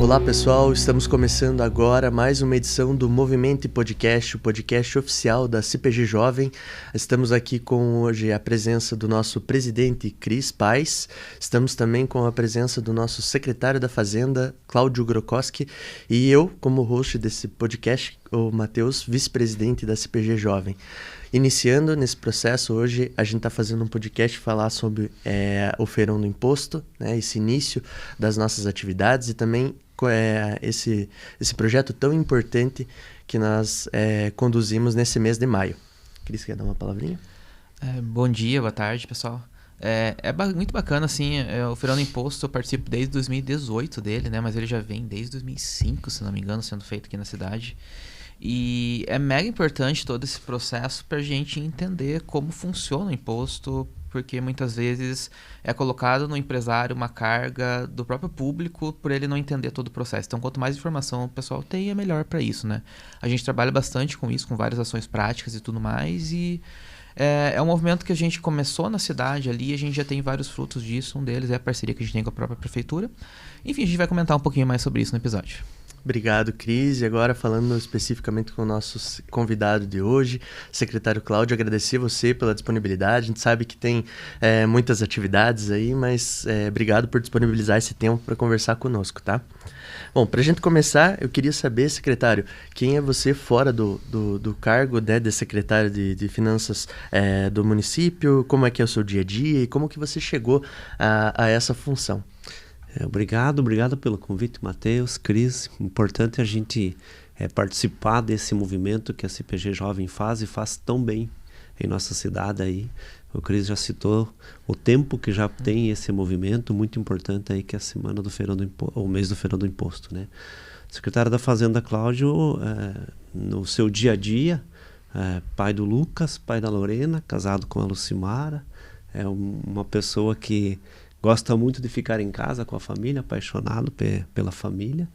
Olá pessoal, estamos começando agora mais uma edição do Movimento e Podcast, o podcast oficial da CPG Jovem. Estamos aqui com hoje a presença do nosso presidente Cris Pais, estamos também com a presença do nosso secretário da Fazenda, Cláudio Grokoski, e eu, como host desse podcast, o Matheus, vice-presidente da CPG Jovem. Iniciando nesse processo, hoje a gente está fazendo um podcast falar sobre o Feirão do Imposto, né, esse início das nossas atividades e também esse projeto tão importante que nós conduzimos nesse mês de maio. Cris, quer dar uma palavrinha? Bom dia, boa tarde, pessoal. Muito bacana, assim, o Feirão do Imposto eu participo desde 2018 dele, né, mas ele já vem desde 2005, se não me engano, sendo feito aqui na cidade. E é mega importante todo esse processo para a gente entender como funciona o imposto, porque muitas vezes é colocado no empresário uma carga do próprio público por ele não entender todo o processo. Então, quanto mais informação o pessoal tem, é melhor para isso, né? A gente trabalha bastante com isso, com várias ações práticas e tudo mais, e é um movimento que a gente começou na cidade ali, a gente já tem vários frutos disso, um deles é a parceria que a gente tem com a própria prefeitura. Enfim, a gente vai comentar um pouquinho mais sobre isso no episódio. Obrigado, Cris. E agora, falando especificamente com o nosso convidado de hoje, secretário Cláudio, agradecer você pela disponibilidade. A gente sabe que tem muitas atividades aí, mas obrigado por disponibilizar esse tempo para conversar conosco, tá? Bom, para a gente começar, eu queria saber, secretário, quem é você fora do cargo, né, de secretário de Finanças do município, como é que é o seu dia a dia e como que você chegou a essa função? Obrigado pelo convite, Matheus, Cris. Importante a gente participar desse movimento que a CPG Jovem faz e faz tão bem em nossa cidade aí. O Cris já citou o tempo que já tem esse movimento, muito importante aí que é a semana do Feirão do Imposto, o mês do Feirão do Imposto, né? Secretário da Fazenda, Cláudio, no seu dia a dia, pai do Lucas, pai da Lorena, casado com a Lucimara, é uma pessoa que gosta muito de ficar em casa com a família, apaixonado pela família.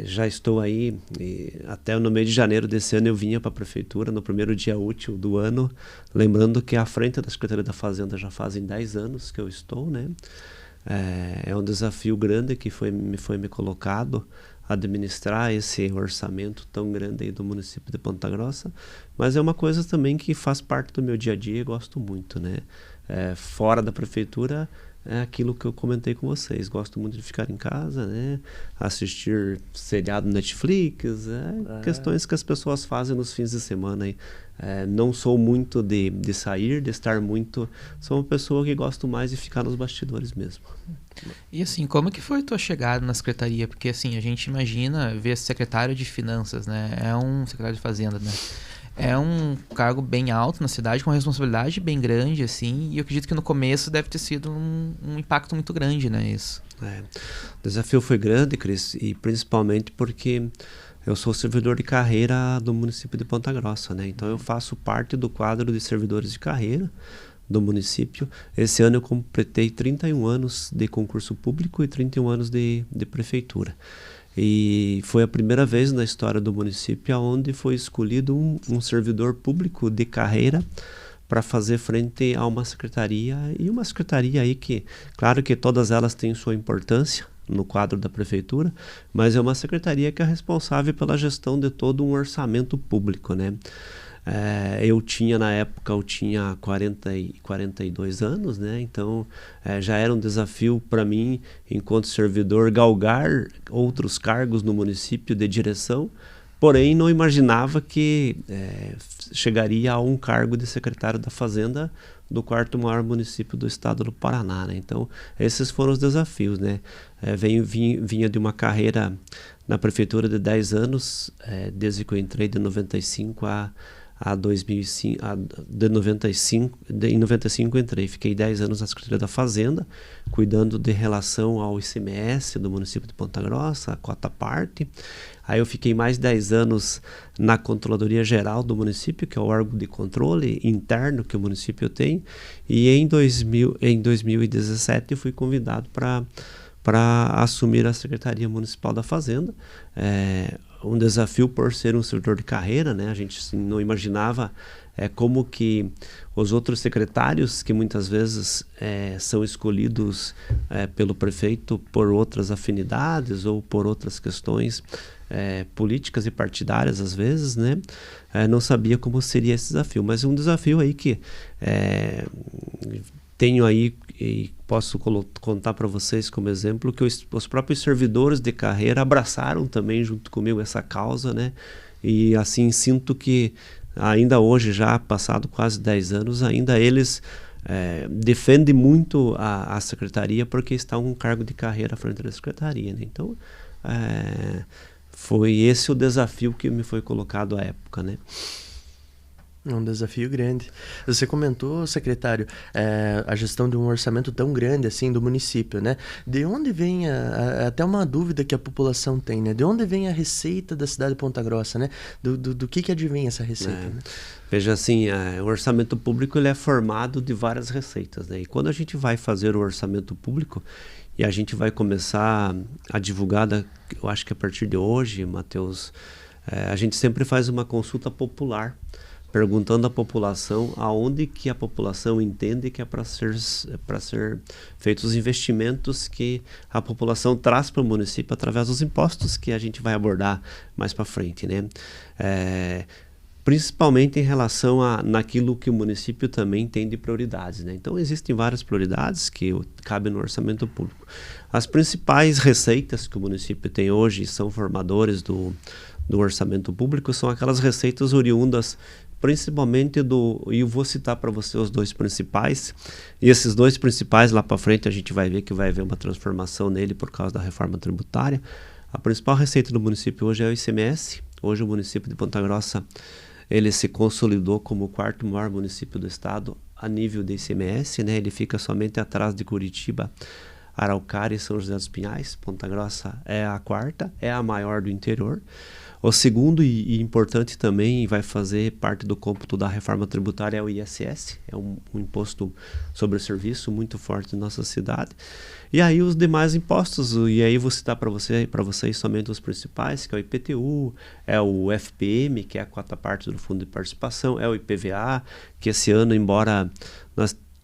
Já estou aí, até no mês de janeiro desse ano eu vinha para a prefeitura, no primeiro dia útil do ano, lembrando que à frente da Secretaria da Fazenda já fazem 10 anos que eu estou, né? É um desafio grande que me foi colocado, administrar esse orçamento tão grande aí do município de Ponta Grossa, mas é uma coisa também que faz parte do meu dia a dia e gosto muito, né? Fora da prefeitura é aquilo que eu comentei com vocês, gosto muito de ficar em casa, né? Assistir seriado Netflix, questões que as pessoas fazem nos fins de semana aí. Não sou muito de sair, de estar muito, sou uma pessoa que gosto mais de ficar nos bastidores mesmo. E assim, como que foi a tua chegada na secretaria? Porque assim, a gente imagina ver secretário de Finanças, né? É um secretário de Fazenda, né? É um cargo bem alto na cidade, com uma responsabilidade bem grande, assim, e eu acredito que no começo deve ter sido um impacto muito grande, né, isso? O desafio foi grande, Cris, e principalmente porque eu sou servidor de carreira do município de Ponta Grossa, né? Então eu faço parte do quadro de servidores de carreira do município. Esse ano eu completei 31 anos de concurso público e 31 anos de prefeitura. E foi a primeira vez na história do município onde foi escolhido um servidor público de carreira para fazer frente a uma secretaria, e uma secretaria aí que, claro que todas elas têm sua importância no quadro da prefeitura, mas é uma secretaria que é responsável pela gestão de todo um orçamento público, né? Na época eu tinha 42 anos, né? Então já era um desafio para mim, enquanto servidor, galgar outros cargos no município de direção, porém não imaginava que chegaria a um cargo de secretário da Fazenda do quarto maior município do estado do Paraná, né? Então esses foram os desafios, né? Vinha de uma carreira na prefeitura de 10 anos, desde que eu entrei de 95 a 2005, em 95 eu entrei, fiquei 10 anos na Secretaria da Fazenda, cuidando de relação ao ICMS do município de Ponta Grossa, a cota parte. Aí eu fiquei mais 10 anos na Controladoria Geral do município, que é o órgão de controle interno que o município tem, e em 2017 eu fui convidado para assumir a Secretaria Municipal da Fazenda. Um desafio por ser um servidor de carreira, né? A gente assim, não imaginava como que os outros secretários, que muitas vezes são escolhidos pelo prefeito por outras afinidades ou por outras questões políticas e partidárias às vezes, né? Não sabia como seria esse desafio, mas um desafio aí que tenho aí e posso contar para vocês como exemplo que os próprios servidores de carreira abraçaram também junto comigo essa causa, né? E assim sinto que ainda hoje, já passado quase 10 anos, ainda eles defendem muito a secretaria porque está um cargo de carreira à frente da secretaria, né? Então, foi esse o desafio que me foi colocado à época, né? É um desafio grande. Você comentou, secretário, a gestão de um orçamento tão grande assim do município, né? De onde vem até uma dúvida que a população tem, né? De onde vem a receita da cidade de Ponta Grossa, né? Do que advém essa receita, né? Veja assim, o orçamento público ele é formado de várias receitas, né? E quando a gente vai fazer o orçamento público e a gente vai começar a divulgar, eu acho que a partir de hoje, Matheus, a gente sempre faz uma consulta popular, perguntando à população aonde que a população entende que é para ser feitos os investimentos que a população traz para o município através dos impostos que a gente vai abordar mais para frente, né? Principalmente em relação naquilo que o município também tem de prioridades, né? Então existem várias prioridades que cabem no orçamento público. As principais receitas que o município tem hoje são formadores do orçamento público, são aquelas receitas oriundas principalmente e eu vou citar para você os dois principais, e esses dois principais lá para frente a gente vai ver que vai haver uma transformação nele por causa da reforma tributária. A principal receita do município hoje é o ICMS. Hoje o município de Ponta Grossa ele se consolidou como o quarto maior município do estado a nível de ICMS, né? Ele fica somente atrás de Curitiba, Araucária e São José dos Pinhais. Ponta Grossa é a quarta, é a maior do interior. O segundo e importante também, vai fazer parte do cômputo da reforma tributária, é o ISS, é um imposto sobre o serviço muito forte na nossa cidade. E aí os demais impostos, e aí vou citar para vocês somente os principais, que é o IPTU, é o FPM, que é a quarta parte do Fundo de Participação, é o IPVA, que esse ano, embora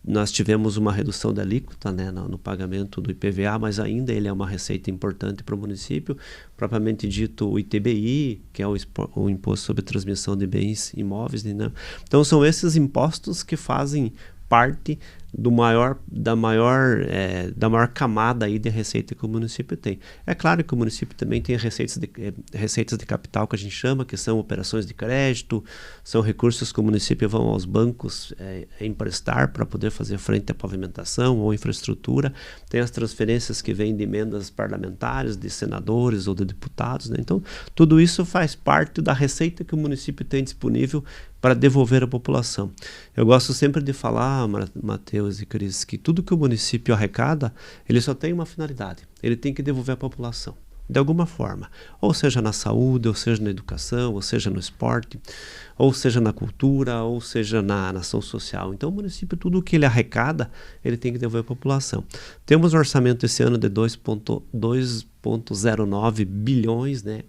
nós tivemos uma redução da alíquota, né, no pagamento do IPVA, mas ainda ele é uma receita importante para o município, propriamente dito o ITBI, que é o Imposto sobre Transmissão de Bens Imóveis, né? Então são esses impostos que fazem parte da maior camada aí de receita que o município tem. É claro que o município também tem receitas de capital que a gente chama, que são operações de crédito, são recursos que o município vão aos bancos emprestar para poder fazer frente à pavimentação ou infraestrutura. Tem as transferências que vêm de emendas parlamentares, de senadores ou de deputados, né? Então, tudo isso faz parte da receita que o município tem disponível para devolver à população. Eu gosto sempre de falar, Matheus e Cris, que tudo que o município arrecada, ele só tem uma finalidade. Ele tem que devolver à população, de alguma forma. Ou seja na saúde, ou seja na educação, ou seja no esporte, ou seja na cultura, ou seja na ação social. Então o município, tudo que ele arrecada, ele tem que devolver à população. Temos um orçamento esse ano de 2,09 bilhões, né?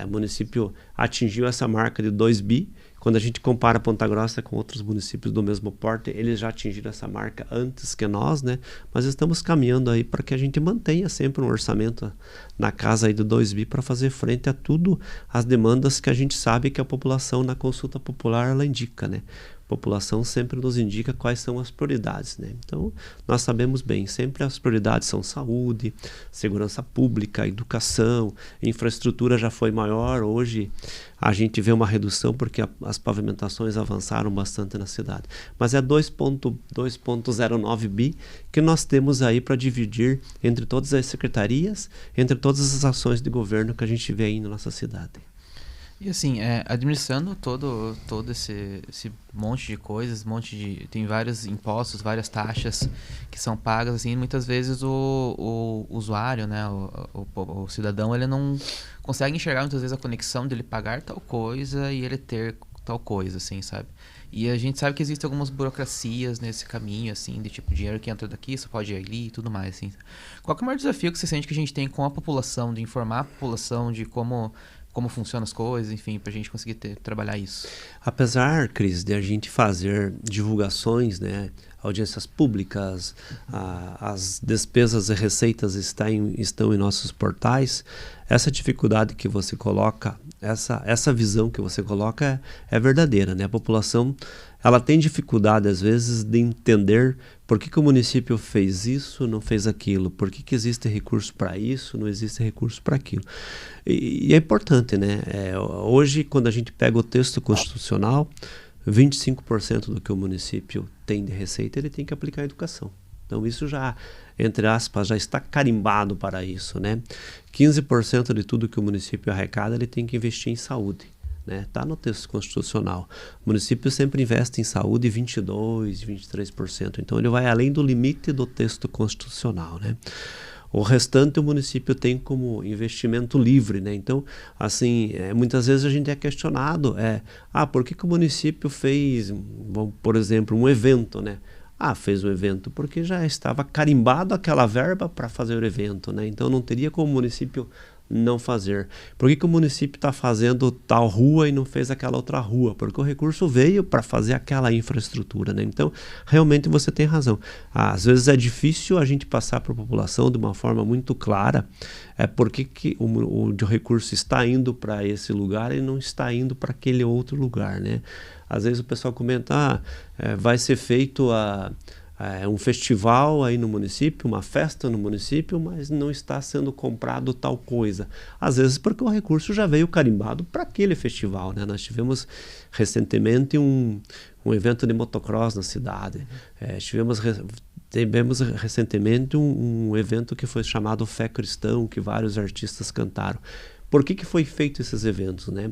O município atingiu essa marca de 2 bi. Quando a gente compara Ponta Grossa com outros municípios do mesmo porte, eles já atingiram essa marca antes que nós, né? Mas estamos caminhando aí para que a gente mantenha sempre um orçamento na casa aí do 2 bi para fazer frente a tudo as demandas que a gente sabe que a população na consulta popular ela indica, né? A população sempre nos indica quais são as prioridades, né? Então, nós sabemos bem, sempre as prioridades são saúde, segurança pública, educação, infraestrutura já foi maior. Hoje a gente vê uma redução porque as pavimentações avançaram bastante na cidade. Mas é 2,09 bi que nós temos aí para dividir entre todas as secretarias, entre todas as ações de governo que a gente vê aí na nossa cidade. E assim, administrando todo esse monte de coisas, tem vários impostos, várias taxas que são pagas, assim, muitas vezes o usuário, né, o cidadão, ele não consegue enxergar muitas vezes a conexão dele pagar tal coisa e ele ter tal coisa, assim, sabe? E a gente sabe que existem algumas burocracias nesse caminho, assim, de tipo, dinheiro que entra daqui, só pode ir ali e tudo mais, assim. Qual que é o maior desafio que você sente que a gente tem com a população, de informar a população de como como funcionam as coisas, enfim, para a gente conseguir trabalhar isso. Apesar, Cris, de a gente fazer divulgações, né, audiências públicas, as despesas e receitas estão em nossos portais, essa dificuldade que você coloca, essa visão que você coloca é verdadeira, né? A população, ela tem dificuldade às vezes de entender por que o município fez isso, não fez aquilo, por que existe recurso para isso, não existe recurso para aquilo. E é importante, né? Hoje, quando a gente pega o texto constitucional, 25% do que o município tem de receita, ele tem que aplicar a educação. Então isso já, entre aspas, já está carimbado para isso, né? 15% de tudo que o município arrecada, ele tem que investir em saúde, né? Está no texto constitucional. O município sempre investe em saúde 22%, 23%. Então ele vai além do limite do texto constitucional, né? O restante o município tem como investimento livre, né? Então, assim, muitas vezes a gente é questionado, por que o município fez, por exemplo, um evento, né? Fez o evento porque já estava carimbado aquela verba para fazer o evento, né? Então não teria como o município não fazer. Por que o município está fazendo tal rua e não fez aquela outra rua? Porque o recurso veio para fazer aquela infraestrutura, né? Então, realmente você tem razão. Às vezes é difícil a gente passar para a população de uma forma muito clara por que o recurso está indo para esse lugar e não está indo para aquele outro lugar, né? Às vezes o pessoal comenta, vai ser feito um festival aí no município, uma festa no município, mas não está sendo comprado tal coisa. Às vezes porque o recurso já veio carimbado para aquele festival, né? Nós tivemos recentemente um evento de motocross na cidade. Tivemos recentemente um evento que foi chamado Fé Cristão, que vários artistas cantaram. Por que foi feito esses eventos, né?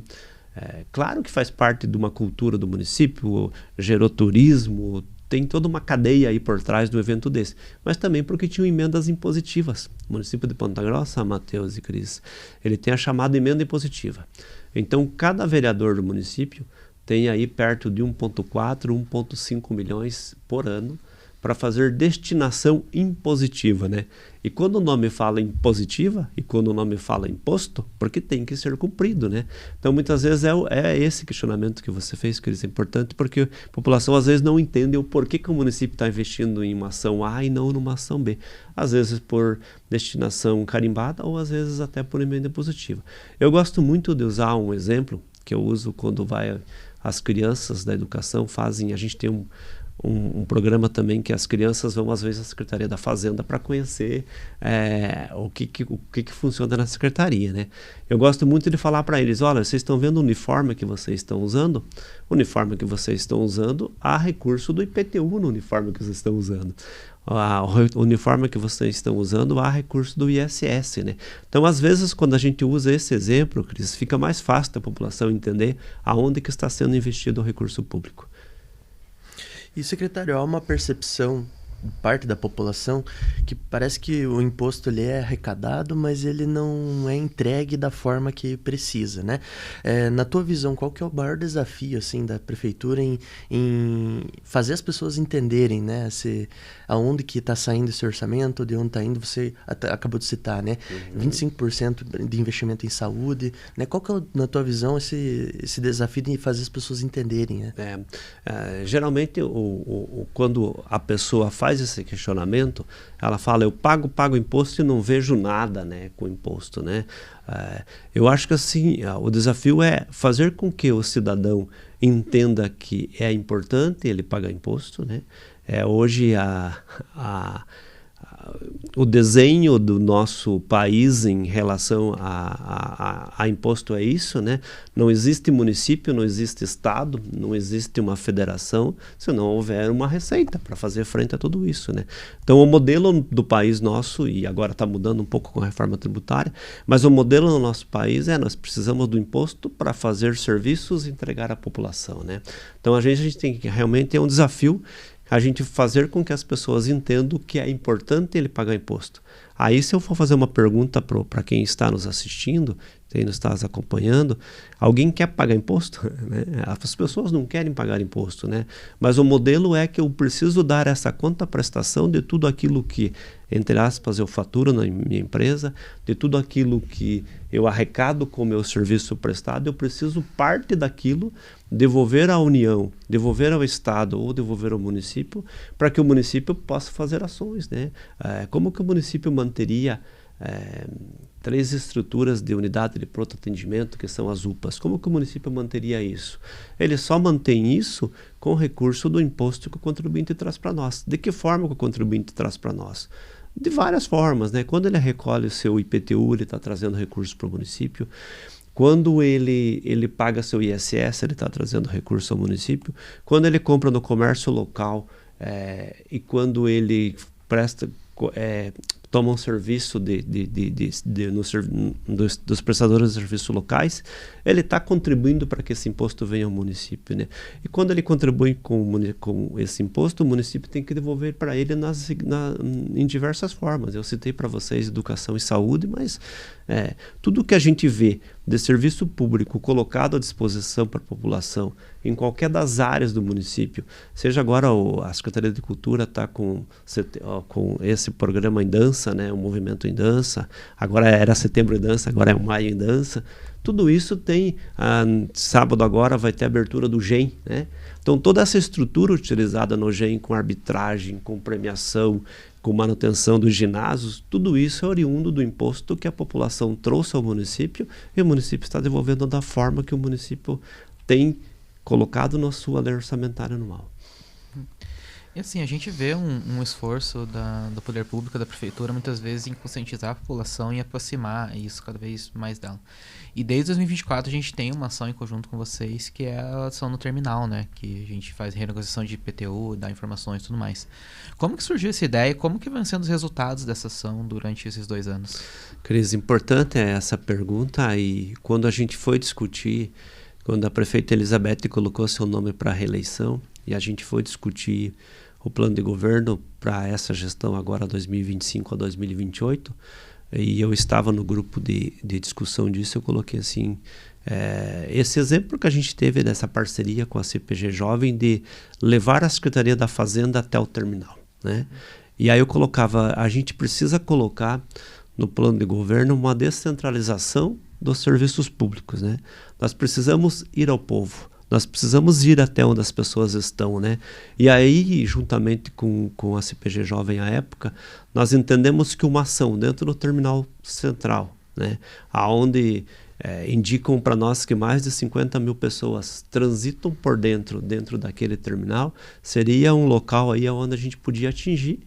Claro que faz parte de uma cultura do município, gerou turismo, tem toda uma cadeia aí por trás do evento desse, mas também porque tinham emendas impositivas. O município de Ponta Grossa, Matheus e Cris, ele tem a chamada emenda impositiva. Então, cada vereador do município tem aí perto de 1,4, 1,5 milhões por ano para fazer destinação impositiva, né? E quando o nome fala impositiva e quando o nome fala imposto, porque tem que ser cumprido, né? Então, muitas vezes é esse questionamento que você fez, que é importante, porque a população às vezes não entende o porquê que o município está investindo em uma ação A e não numa ação B. Às vezes por destinação carimbada ou às vezes até por emenda impositiva. Eu gosto muito de usar um exemplo que eu uso quando as crianças da educação fazem, a gente tem um programa também que as crianças vão às vezes à Secretaria da Fazenda para conhecer o que funciona na Secretaria, né? Eu gosto muito de falar para eles, olha, vocês estão vendo o uniforme que vocês estão usando? O uniforme que vocês estão usando, há recurso do IPTU no uniforme que vocês estão usando. O uniforme que vocês estão usando, há recurso do ISS, né? Então, às vezes, quando a gente usa esse exemplo, Cris, fica mais fácil da população entender aonde que está sendo investido o recurso público. E, secretário, há uma percepção parte da população que parece que o imposto ele é arrecadado, mas ele não é entregue da forma que precisa, né? Na tua visão, qual que é o maior desafio assim, da prefeitura em fazer as pessoas entenderem, né? Aonde que está saindo esse orçamento, de onde está indo, você acabou de citar, né? 25% de investimento em saúde, né? Qual que é, na tua visão, esse desafio de fazer as pessoas entenderem, né? Geralmente, quando a pessoa faz esse questionamento, ela fala, eu pago imposto e não vejo nada, né, com imposto, né? Eu acho que assim, o desafio é fazer com que o cidadão entenda que é importante ele pagar imposto, né? Hoje o desenho do nosso país em relação a imposto é isso, né? Não existe município, não existe estado, não existe uma federação se não houver uma receita para fazer frente a tudo isso, né? Então o modelo do país nosso, e agora está mudando um pouco com a reforma tributária, mas o modelo no nosso país nós precisamos do imposto para fazer serviços e entregar à população, né? Então a gente tem que realmente um desafio a gente fazer com que as pessoas entendam que é importante ele pagar imposto. Aí, se eu for fazer uma pergunta para quem está nos assistindo, tem nos está acompanhando, alguém quer pagar imposto? Né? As pessoas não querem pagar imposto, né? Mas o modelo é que eu preciso dar essa contraprestação de tudo aquilo que, entre aspas, eu faturo na minha empresa, de tudo aquilo que eu arrecado com o meu serviço prestado, eu preciso parte daquilo devolver à União, devolver ao Estado ou devolver ao município, para que o município possa fazer ações, né? Como que o município manteria 3 estruturas de unidade de pronto atendimento, que são as UPAs? Como que o município manteria isso? Ele só mantém isso com o recurso do imposto que o contribuinte traz para nós. De que forma que o contribuinte traz para nós? De várias formas, né? Quando ele recolhe o seu IPTU, ele está trazendo recursos para o município. Quando ele paga seu ISS, ele está trazendo recurso ao município. Quando ele compra no comércio local e quando ele presta, toma um serviço dos prestadores de serviços locais, ele está contribuindo para que esse imposto venha ao município, né? E quando ele contribui com esse imposto, o município tem que devolver para ele em diversas formas. Eu citei para vocês educação e saúde, mas tudo que a gente vê de serviço público colocado à disposição para a população em qualquer das áreas do município, seja agora a Secretaria de Cultura está com esse programa em dança, né, o movimento em dança, agora era Setembro em Dança, agora é o Maio em Dança, tudo isso tem, sábado agora vai ter a abertura do GEM, né? Então toda essa estrutura utilizada no GEM com arbitragem, com premiação, com manutenção dos ginásios, tudo isso é oriundo do imposto que a população trouxe ao município e o município está devolvendo da forma que o município tem colocado na sua lei orçamentária anual. E assim, a gente vê um esforço do poder público, da prefeitura, muitas vezes em conscientizar a população e aproximar isso cada vez mais dela. E desde 2024 a gente tem uma ação em conjunto com vocês, que é a ação no terminal, né? Que a gente faz renegociação de IPTU, dá informações e tudo mais. Como que surgiu essa ideia e como que vão sendo os resultados dessa ação durante esses 2 anos? Cris, importante é essa pergunta, e quando a gente foi discutir, quando a prefeita Elizabeth colocou seu nome para a reeleição e a gente foi discutir o plano de governo para essa gestão agora 2025 a 2028, e eu estava no grupo de discussão disso, eu coloquei assim, esse exemplo que a gente teve dessa parceria com a CPG Jovem de levar a Secretaria da Fazenda até o terminal, né? E aí eu colocava, a gente precisa colocar no plano de governo uma descentralização dos serviços públicos, né? Nós precisamos ir ao povo. Nós precisamos ir até onde as pessoas estão, né? E aí, juntamente com a CPG Jovem à época, nós entendemos que uma ação dentro do terminal central, né? Onde indicam para nós que mais de 50 mil pessoas transitam por dentro daquele terminal, seria um local aí onde a gente podia atingir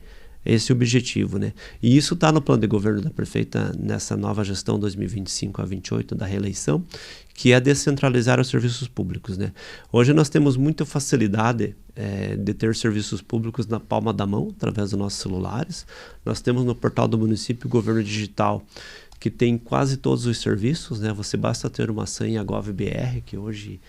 esse objetivo, né? E isso está no plano de governo da prefeita nessa nova gestão 2025 a 28 da reeleição, que é descentralizar os serviços públicos, né? Hoje nós temos muita facilidade de ter serviços públicos na palma da mão, através dos nossos celulares. Nós temos no portal do município Governo Digital, que tem quase todos os serviços, né? Você basta ter uma senha GovBR, que hoje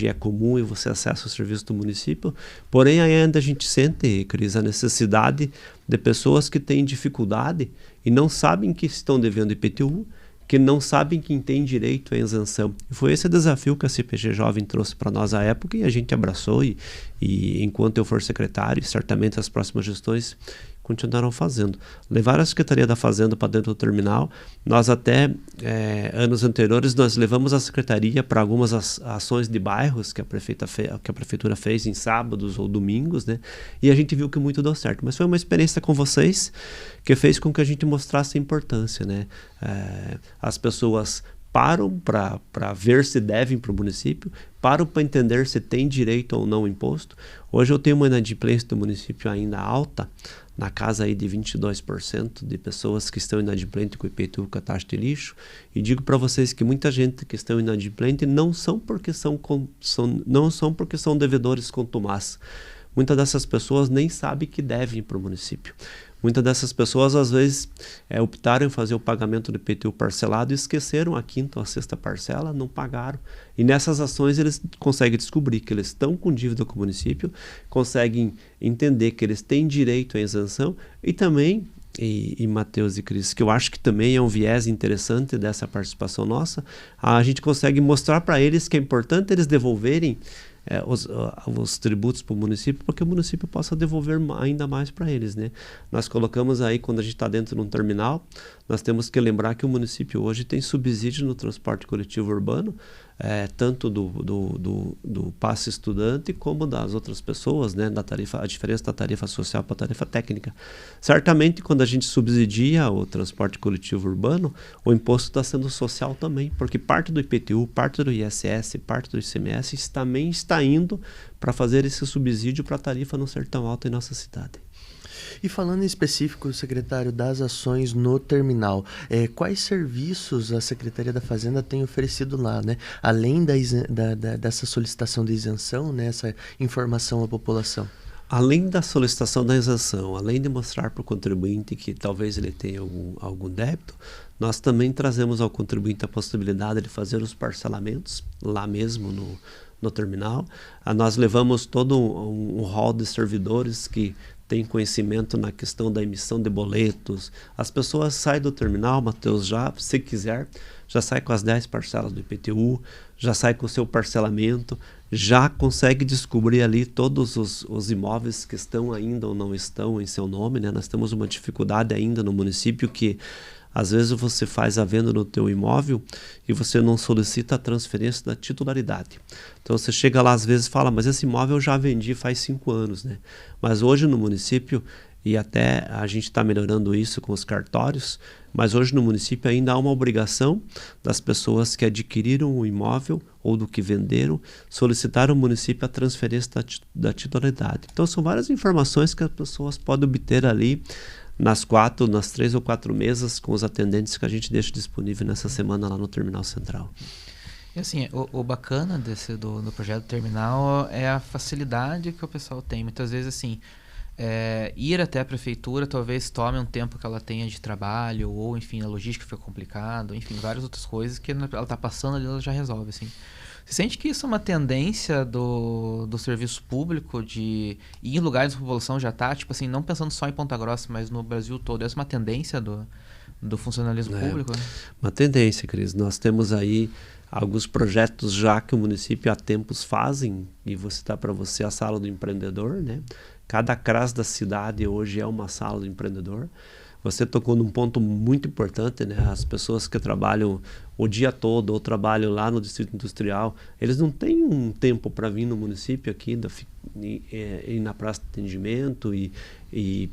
é comum e você acessa o serviço do município. Porém, ainda a gente sente, Cris, a necessidade de pessoas que têm dificuldade e não sabem que estão devendo IPTU, que não sabem que têm direito à isenção. E foi esse desafio que a CPG Jovem trouxe para nós à época e a gente abraçou e enquanto eu for secretário, certamente as próximas gestões continuaram fazendo. Levar a Secretaria da Fazenda para dentro do terminal, nós até anos anteriores nós levamos a Secretaria para algumas ações de bairros que a Prefeitura fez em sábados ou domingos, né? E a gente viu que muito deu certo. Mas foi uma experiência com vocês que fez com que a gente mostrasse a importância, né? As pessoas param para ver se devem para o município, param para entender se tem direito ou não ao imposto. Hoje eu tenho uma inadimplência do município ainda alta, na casa aí de 22% de pessoas que estão inadimplentes com o IPTU, com a taxa de lixo, e digo para vocês que muita gente que estão inadimplentes não são porque são devedores contumazes. Muitas dessas pessoas nem sabem que devem para o município. Muitas dessas pessoas, às vezes, optaram em fazer o pagamento do IPTU parcelado e esqueceram a 5ª ou a 6ª parcela, não pagaram. E nessas ações eles conseguem descobrir que eles estão com dívida com o município, conseguem entender que eles têm direito à isenção e também e Matheus e Cris, que eu acho que também é um viés interessante dessa participação nossa, a gente consegue mostrar para eles que é importante eles devolverem os tributos para o município, porque o município possa devolver ainda mais para eles, né? Nós colocamos aí, quando a gente está dentro de um terminal, nós temos que lembrar que o município hoje tem subsídio no transporte coletivo urbano, tanto do passe estudante como das outras pessoas, né? Da tarifa, a diferença da tarifa social para a tarifa técnica. Certamente, quando a gente subsidia o transporte coletivo urbano, o imposto está sendo social também, porque parte do IPTU, parte do ISS, parte do ICMS também está indo para fazer esse subsídio para a tarifa não ser tão alta em nossa cidade. E falando em específico, secretário, das ações no terminal, quais serviços a Secretaria da Fazenda tem oferecido lá, né? Além dessa solicitação de isenção, né? Essa informação à população? Além da solicitação da isenção, além de mostrar para o contribuinte que talvez ele tenha algum débito, nós também trazemos ao contribuinte a possibilidade de fazer os parcelamentos lá mesmo no terminal. Nós levamos todo um hall de servidores que tem conhecimento na questão da emissão de boletos. As pessoas saem do terminal, Matheus, já, se quiser, já sai com as 10 parcelas do IPTU, já sai com o seu parcelamento, já consegue descobrir ali todos os imóveis que estão ainda ou não estão em seu nome, né? Nós temos uma dificuldade ainda no município que às vezes você faz a venda no teu imóvel e você não solicita a transferência da titularidade. Então você chega lá às vezes e fala, mas esse imóvel eu já vendi faz 5 anos, né? Mas hoje no município, e até a gente está melhorando isso com os cartórios, mas hoje no município ainda há uma obrigação das pessoas que adquiriram o imóvel ou do que venderam, solicitar ao município a transferência da titularidade. Então são várias informações que as pessoas podem obter ali nas 3 ou 4 mesas com os atendentes que a gente deixa disponível nessa semana lá no Terminal Central. E assim, o bacana do projeto terminal é a facilidade que o pessoal tem. Muitas vezes, assim, ir até a prefeitura talvez tome um tempo que ela tenha de trabalho, ou enfim, a logística fica complicado, enfim, várias outras coisas que ela está passando ali, ela já resolve, assim. Você sente que isso é uma tendência do serviço público de ir em lugares da população já tá, tipo assim, não pensando só em Ponta Grossa, mas no Brasil todo, essa é uma tendência do funcionalismo público? Né? Uma tendência, Cris. Nós temos aí alguns projetos já que o município há tempos fazem, e vou citar para você a Sala do Empreendedor, né? Cada CRAS da cidade hoje é uma sala do empreendedor. Você tocou num ponto muito importante, né? As pessoas que trabalham o dia todo ou trabalham lá no Distrito Industrial, eles não têm um tempo para vir no município aqui, ir na praça de atendimento e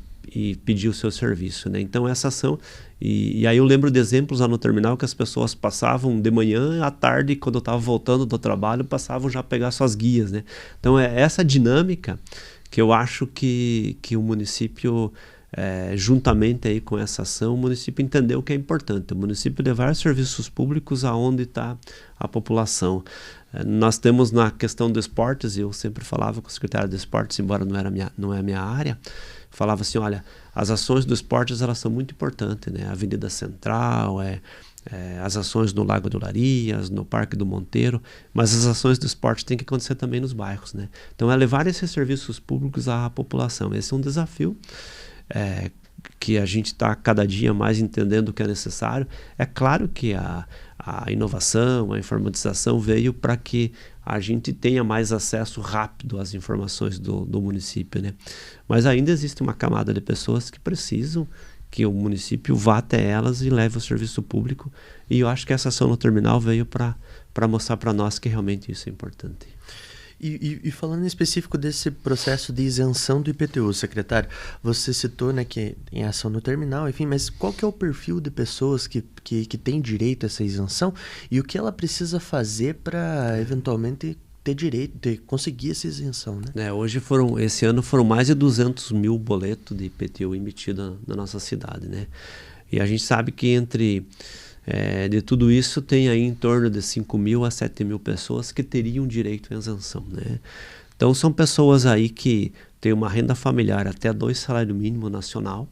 pedir o seu serviço, né? Então essa ação, e aí eu lembro de exemplos lá no terminal que as pessoas passavam de manhã à tarde, quando eu estava voltando do trabalho, passavam já a pegar suas guias, né? Então é essa dinâmica que eu acho que o município... juntamente aí com essa ação, o município entendeu que é importante, o município levar serviços públicos aonde está a população. Nós temos na questão dos esportes, eu sempre falava com o secretário de esportes, embora não é a minha área, falava assim, olha, as ações dos esportes elas são muito importantes, né? A Avenida Central, as ações no Lago do Larias, no Parque do Monteiro, mas as ações do esporte têm que acontecer também nos bairros, né? Então é levar esses serviços públicos à população, esse é um desafio que a gente está cada dia mais entendendo o que é necessário. É claro que a inovação, a informatização veio para que a gente tenha mais acesso rápido às informações do município, né? Mas ainda existe uma camada de pessoas que precisam que o município vá até elas e leve o serviço público, e eu acho que essa ação no terminal veio para mostrar para nós que realmente isso é importante. E falando em específico desse processo de isenção do IPTU, secretário, você citou, né, que tem ação no terminal, enfim, mas qual que é o perfil de pessoas que tem direito a essa isenção e o que ela precisa fazer para eventualmente ter direito, conseguir essa isenção, né? Esse ano foram mais de 200 mil boletos de IPTU emitidos na nossa cidade, né? E a gente sabe que de tudo isso tem aí em torno de 5 mil a 7 mil pessoas que teriam direito à isenção, né? Então são pessoas aí que têm uma renda familiar até 2 salários mínimo nacional,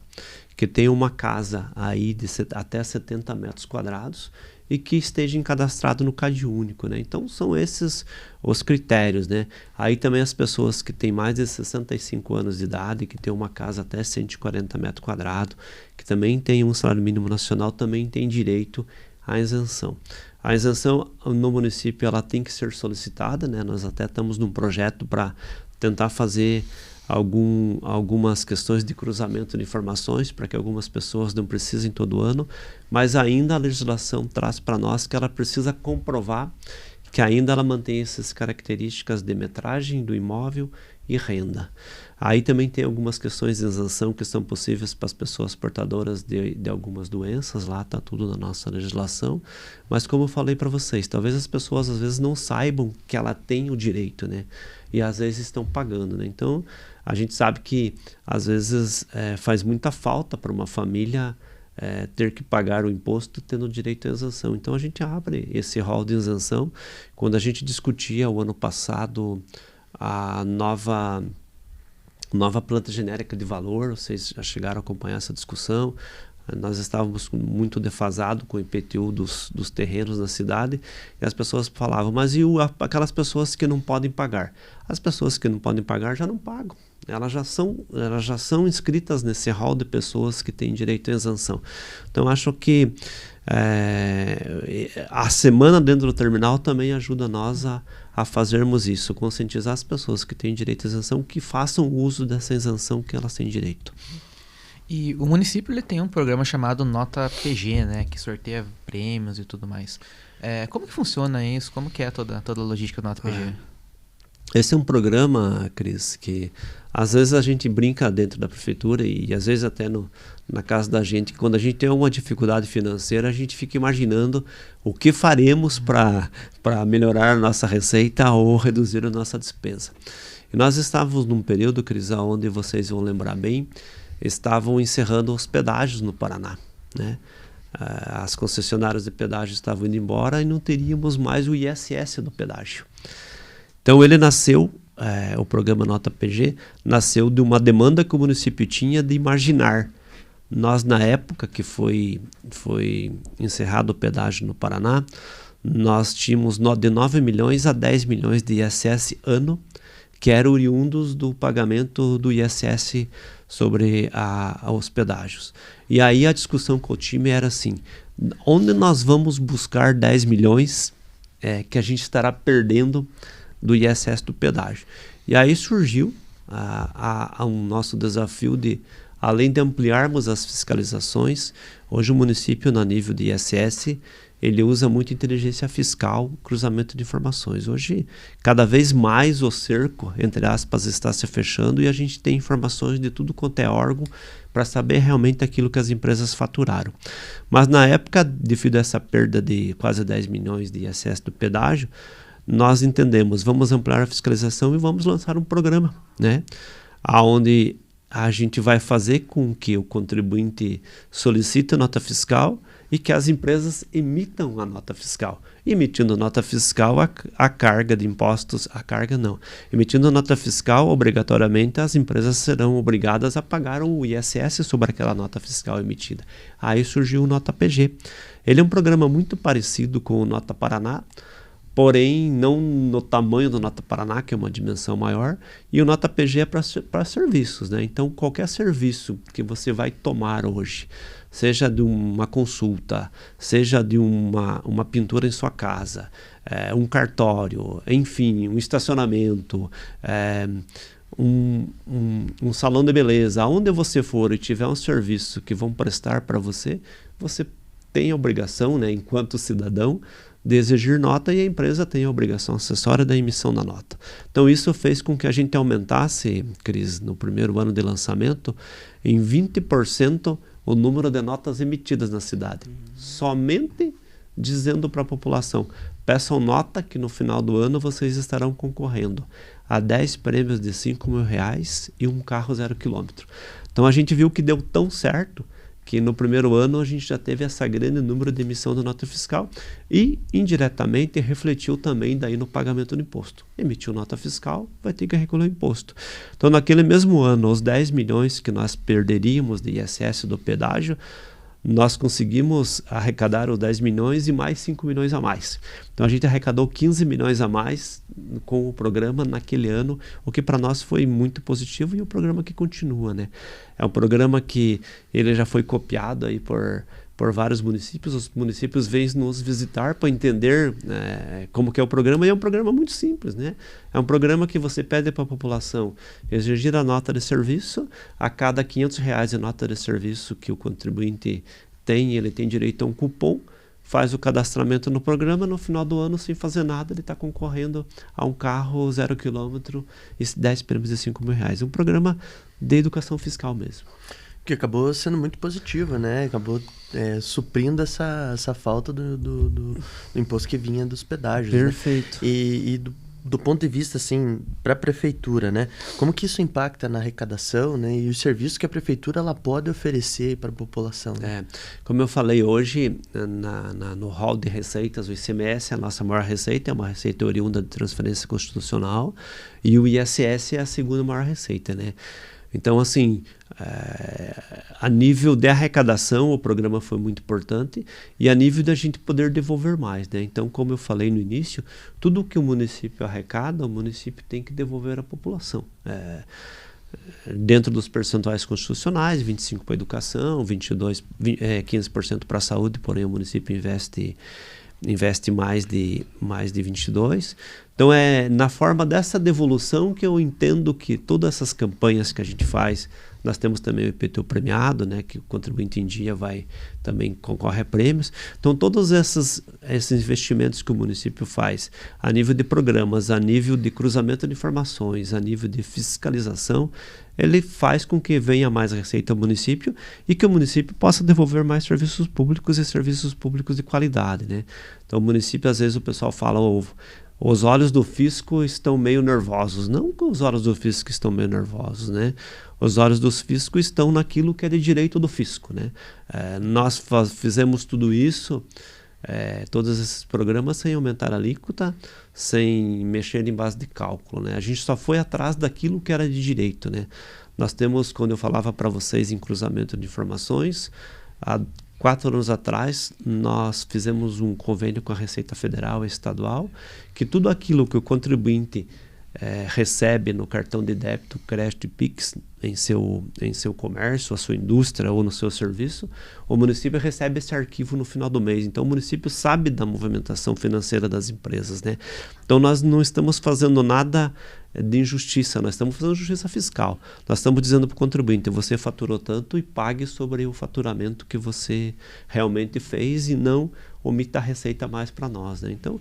que tem uma casa aí de até 70 metros quadrados e que esteja cadastrado no CAD único, né? Então são esses os critérios, né? Aí também as pessoas que têm mais de 65 anos de idade, que têm uma casa até 140 metros quadrados, que também têm um salário mínimo nacional, também têm direito à isenção. A isenção no município ela tem que ser solicitada, né? Nós até estamos num projeto para tentar fazer algumas questões de cruzamento de informações para que algumas pessoas não precisem todo ano, mas ainda a legislação traz para nós que ela precisa comprovar que ainda ela mantém essas características de metragem do imóvel e renda. Aí também tem algumas questões de isenção que são possíveis para as pessoas portadoras de algumas doenças, lá está tudo na nossa legislação, mas como eu falei para vocês, talvez as pessoas às vezes não saibam que ela tem o direito, né? E às vezes estão pagando, né? Então a gente sabe que às vezes faz muita falta para uma família ter que pagar o imposto tendo direito à isenção. Então a gente abre esse rol de isenção. Quando a gente discutia o ano passado a nova planta genérica de valor, vocês já chegaram a acompanhar essa discussão. Nós estávamos muito defasados com o IPTU dos terrenos na cidade e as pessoas falavam, mas e aquelas pessoas que não podem pagar? As pessoas que não podem pagar já não pagam. Elas já são inscritas nesse rol de pessoas que têm direito à isenção. Então acho que a semana dentro do terminal também ajuda nós a fazermos isso, conscientizar as pessoas que têm direito à isenção, que façam uso dessa isenção que elas têm direito. E o município ele tem um programa chamado Nota PG, né, que sorteia prêmios e tudo mais. Como que funciona isso? Como que é toda a logística do Nota PG? Esse é um programa, Cris, que às vezes a gente brinca dentro da prefeitura e às vezes até na casa da gente, quando a gente tem uma dificuldade financeira, a gente fica imaginando o que faremos para melhorar a nossa receita ou reduzir a nossa despesa. E nós estávamos num período, Cris, onde vocês vão lembrar bem, estavam encerrando os pedágios no Paraná, né? As concessionárias de pedágio estavam indo embora e não teríamos mais o ISS do pedágio. Então ele nasceu, o programa Nota PG, nasceu de uma demanda que o município tinha de marginar. Nós, na época que foi encerrado o pedágio no Paraná, nós tínhamos de 9 milhões a 10 milhões de ISS ano, que eram oriundos do pagamento do ISS sobre os pedágios. E aí a discussão com o time era assim, onde nós vamos buscar 10 milhões que a gente estará perdendo do ISS do pedágio? E aí surgiu um nosso desafio de, além de ampliarmos as fiscalizações, hoje o município, no nível de ISS, ele usa muito inteligência fiscal, cruzamento de informações. Hoje, cada vez mais o cerco, entre aspas, está se fechando e a gente tem informações de tudo quanto é órgão para saber realmente aquilo que as empresas faturaram. Mas na época, devido a essa perda de quase 10 milhões de ISS do pedágio, nós entendemos, vamos ampliar a fiscalização e vamos lançar um programa, né? Onde a gente vai fazer com que o contribuinte solicite nota fiscal e que as empresas emitam a nota fiscal. Emitindo nota fiscal, a carga de impostos, emitindo nota fiscal, obrigatoriamente as empresas serão obrigadas a pagar o ISS sobre aquela nota fiscal emitida. Aí surgiu o Nota PG. Ele é um programa muito parecido com o Nota Paraná, porém não no tamanho do Nota Paraná, que é uma dimensão maior, e o Nota PG é para serviços, né? Então qualquer serviço que você vai tomar hoje, seja de uma consulta, seja de uma pintura em sua casa, um cartório, enfim, um estacionamento, um salão de beleza, aonde você for e tiver um serviço que vão prestar para você, você tem a obrigação, né, enquanto cidadão, de exigir nota, e a empresa tem a obrigação acessória da emissão da nota. Então isso fez com que a gente aumentasse, Cris, no primeiro ano de lançamento, em 20% o número de notas emitidas na cidade. Somente dizendo para a população, peçam nota que no final do ano vocês estarão concorrendo a 10 prêmios de R$5 mil e um carro 0 km. Então a gente viu que deu tão certo que no primeiro ano a gente já teve essa grande número de emissão de nota fiscal e indiretamente refletiu também daí no pagamento do imposto. Emitiu nota fiscal, vai ter que recolher o imposto. Então naquele mesmo ano, os 10 milhões que nós perderíamos de ISS do pedágio, nós conseguimos arrecadar os 10 milhões e mais 5 milhões a mais. Então a gente arrecadou 15 milhões a mais com o programa naquele ano, o que para nós foi muito positivo, e o programa que continua, né? É um programa que ele já foi copiado aí por vários municípios. Os municípios vêm nos visitar para entender como que é o programa, e é um programa muito simples, né? É um programa que você pede para a população exigir a nota de serviço. A cada R$500 de nota de serviço que o contribuinte tem, ele tem direito a um cupom, faz o cadastramento no programa, no final do ano, sem fazer nada, ele está concorrendo a um carro 0 km e 10 prêmios de R$5.000. Um programa de educação fiscal mesmo. Que acabou sendo muito positivo, né? Acabou suprindo essa falta do imposto que vinha dos pedágios. Perfeito. Né? E do ponto de vista, assim, para a prefeitura, né? Como que isso impacta na arrecadação, né? E os serviços que a prefeitura ela pode oferecer para a população? Né? Como eu falei hoje, no hall de receitas, o ICMS é a nossa maior receita, é uma receita oriunda de transferência constitucional, e o ISS é a segunda maior receita, né? Então, assim, a nível de arrecadação, o programa foi muito importante, e a nível da gente poder devolver mais, né? Então, como eu falei no início, tudo que o município arrecada, o município tem que devolver à população. Dentro dos percentuais constitucionais, 25% para a educação, 15% para a saúde, porém o município investe mais de 22%. Então é na forma dessa devolução que eu entendo que todas essas campanhas que a gente faz, nós temos também o IPTU premiado, né, que o contribuinte em dia também concorre a prêmios. Então todos esses investimentos que o município faz a nível de programas, a nível de cruzamento de informações, a nível de fiscalização, ele faz com que venha mais receita ao município e que o município possa devolver mais serviços públicos e serviços públicos de qualidade, né? Então o município, às vezes o pessoal fala, os olhos do fisco estão meio nervosos. Não que os olhos do fisco estão meio nervosos, né? Os olhos do fisco estão naquilo que é de direito do fisco, né? Nós fizemos tudo isso, todos esses programas, sem aumentar a alíquota, sem mexer em base de cálculo, né? A gente só foi atrás daquilo que era de direito, né? Nós temos, quando eu falava para vocês em cruzamento de informações, há 4 anos atrás, nós fizemos um convênio com a Receita Federal e Estadual, que tudo aquilo que o contribuinte recebe no cartão de débito, crédito e Pix em seu comércio, a sua indústria ou no seu serviço, o município recebe esse arquivo no final do mês. Então o município sabe da movimentação financeira das empresas, né? Então nós não estamos fazendo nada de injustiça, nós estamos fazendo justiça fiscal. Nós estamos dizendo para o contribuinte, você faturou tanto e pague sobre o faturamento que você realmente fez e não omita a receita mais para nós, né? Então,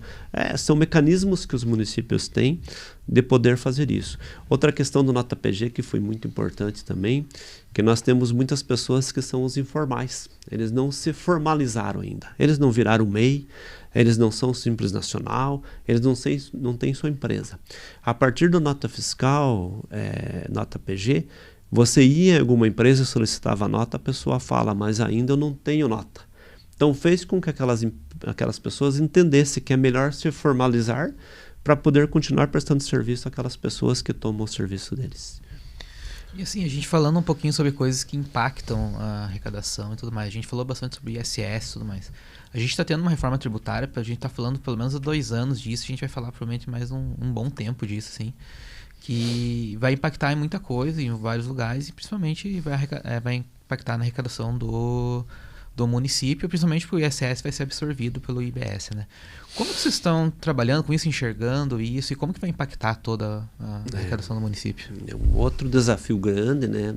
são mecanismos que os municípios têm de poder fazer isso. Outra questão do Nota PG que foi muito importante também, que nós temos muitas pessoas que são os informais. Eles não se formalizaram ainda. Eles não viraram MEI, eles não são Simples Nacional, eles não têm sua empresa. A partir do Nota Fiscal, Nota PG, você ia em alguma empresa e solicitava a nota, a pessoa fala, mas ainda eu não tenho nota. Então fez com que aquelas pessoas entendessem que é melhor se formalizar para poder continuar prestando serviço àquelas pessoas que tomam o serviço deles. E assim, a gente falando um pouquinho sobre coisas que impactam a arrecadação e tudo mais. A gente falou bastante sobre ISS e tudo mais. A gente está tendo uma reforma tributária, a gente está falando pelo menos há 2 anos disso, a gente vai falar provavelmente mais um bom tempo disso, assim, que vai impactar em muita coisa, em vários lugares, e principalmente vai impactar na arrecadação do município, principalmente porque o ISS vai ser absorvido pelo IBS, né? Como que vocês estão trabalhando com isso, enxergando isso, e como que vai impactar toda a arrecadação do município? É um outro desafio grande, né?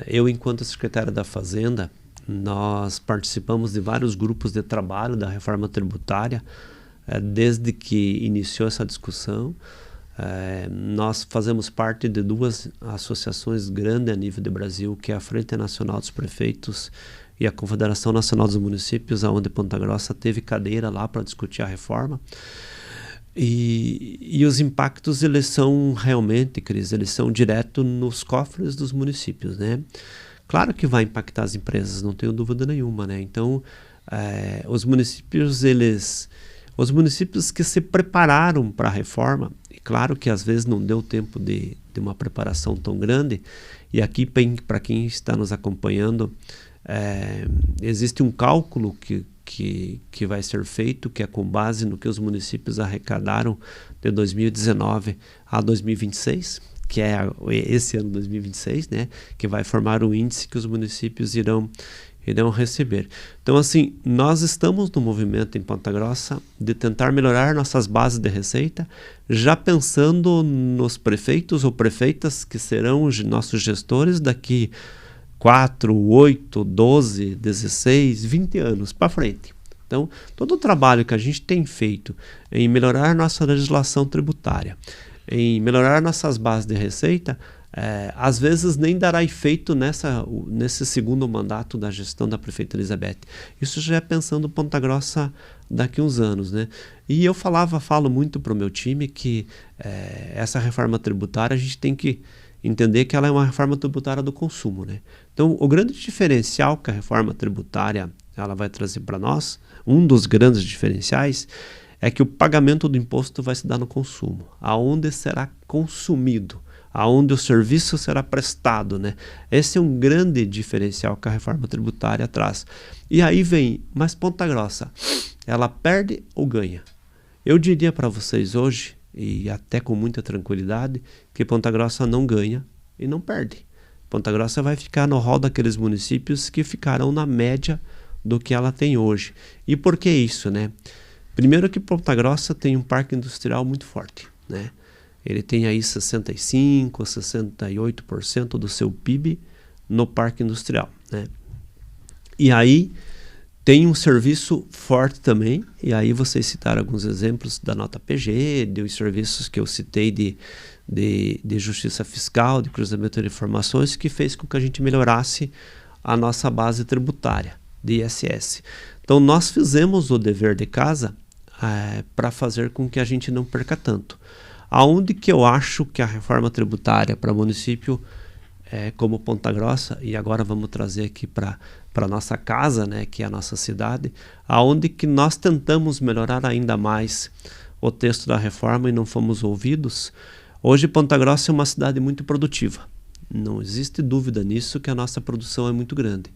Eu, enquanto secretário da Fazenda, nós participamos de vários grupos de trabalho da reforma tributária, desde que iniciou essa discussão. Nós fazemos parte de 2 associações grandes a nível do Brasil, que é a Frente Nacional dos Prefeitos e a Confederação Nacional dos Municípios, onde Ponta Grossa teve cadeira lá para discutir a reforma. E os impactos, eles são realmente, Cris, eles são direto nos cofres dos municípios, né? Claro que vai impactar as empresas, não tenho dúvida nenhuma, né? Então, os municípios que se prepararam para a reforma, e claro que às vezes não deu tempo de uma preparação tão grande, e aqui para quem está nos acompanhando, existe um cálculo que vai ser feito, que é com base no que os municípios arrecadaram de 2019 a 2026, que é esse ano 2026, né, que vai formar o índice que os municípios irão receber. Então, assim, nós estamos no movimento em Ponta Grossa de tentar melhorar nossas bases de receita, já pensando nos prefeitos ou prefeitas que serão os nossos gestores daqui 4, 8, 12, 16, 20 anos para frente. Então, todo o trabalho que a gente tem feito em melhorar nossa legislação tributária, em melhorar nossas bases de receita, às vezes nem dará efeito nesse segundo mandato da gestão da prefeita Elizabeth. Isso já é pensando Ponta Grossa daqui uns anos, né? E eu falo muito para o meu time que essa reforma tributária a gente tem que entender que ela é uma reforma tributária do consumo, né? Então, o grande diferencial que a reforma tributária ela vai trazer para nós, um dos grandes diferenciais, é que o pagamento do imposto vai se dar no consumo, aonde será consumido, aonde o serviço será prestado, né? Esse é um grande diferencial que a reforma tributária traz. E aí vem, mas Ponta Grossa, ela perde ou ganha? Eu diria para vocês hoje, e até com muita tranquilidade, que Ponta Grossa não ganha e não perde. Ponta Grossa vai ficar no rol daqueles municípios que ficarão na média do que ela tem hoje. E por que isso, né? Primeiro que Ponta Grossa tem um parque industrial muito forte, né? Ele tem aí 65%, 68% do seu PIB no parque industrial, né? E aí tem um serviço forte também, e aí vocês citaram alguns exemplos da nota PG, dos serviços que eu citei de justiça fiscal, de cruzamento de informações, que fez com que a gente melhorasse a nossa base tributária de ISS. Então nós fizemos o dever de casa para fazer com que a gente não perca tanto. Aonde que eu acho que a reforma tributária para município como Ponta Grossa, e agora vamos trazer aqui para a nossa casa, né, que é a nossa cidade, aonde que nós tentamos melhorar ainda mais o texto da reforma e não fomos ouvidos. Hoje Ponta Grossa é uma cidade muito produtiva, não existe dúvida nisso, que a nossa produção é muito grande.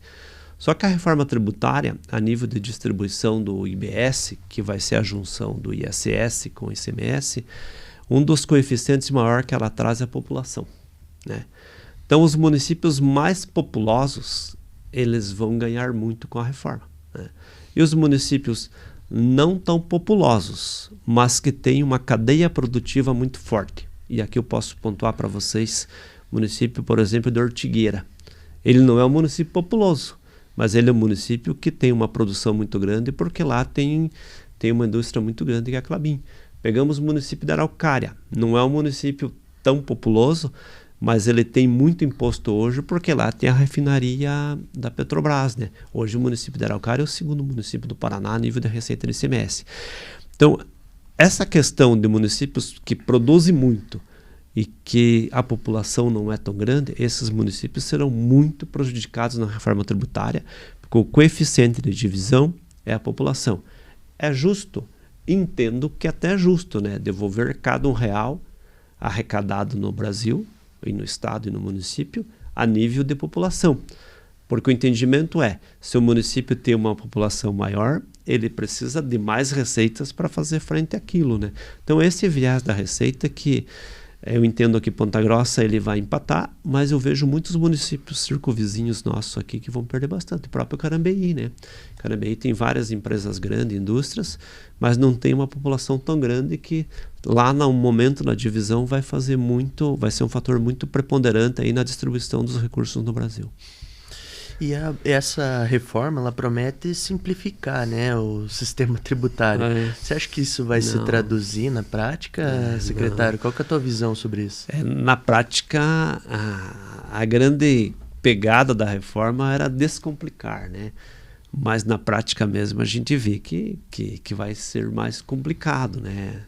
Só que a reforma tributária, a nível de distribuição do IBS, que vai ser a junção do ISS com o ICMS, um dos coeficientes maior que ela traz é a população, né? Então, os municípios mais populosos, eles vão ganhar muito com a reforma, né? E os municípios não tão populosos, mas que têm uma cadeia produtiva muito forte. E aqui eu posso pontuar para vocês, município, por exemplo, de Ortigueira. Ele não é um município populoso, mas ele é um município que tem uma produção muito grande, porque lá tem uma indústria muito grande que é a Klabin. Pegamos o município de Araucária, não é um município tão populoso, mas ele tem muito imposto hoje, porque lá tem a refinaria da Petrobras, né? Hoje o município de Araucária é o segundo município do Paraná a nível de receita de ICMS. Então, essa questão de municípios que produzem muito e que a população não é tão grande, esses municípios serão muito prejudicados na reforma tributária, porque o coeficiente de divisão é a população. É justo? Entendo que até é justo, né? Devolver cada R$1 arrecadado no Brasil, e no estado e no município, a nível de população. Porque o entendimento é, se o município tem uma população maior, ele precisa de mais receitas para fazer frente àquilo, né? Então esse viés da receita que eu entendo que Ponta Grossa ele vai empatar, mas eu vejo muitos municípios circunvizinhos nossos aqui que vão perder bastante. O próprio Carambeí, né? Carambeí tem várias empresas grandes, indústrias, mas não tem uma população tão grande que lá no momento da divisão vai ser um fator muito preponderante aí na distribuição dos recursos no Brasil. E essa reforma, ela promete simplificar, né, o sistema tributário. Você acha que isso vai se traduzir na prática, secretário? Qual que é a tua visão sobre isso? Na prática, a grande pegada da reforma era descomplicar, né? Mas na prática mesmo a gente vê que vai ser mais complicado, né?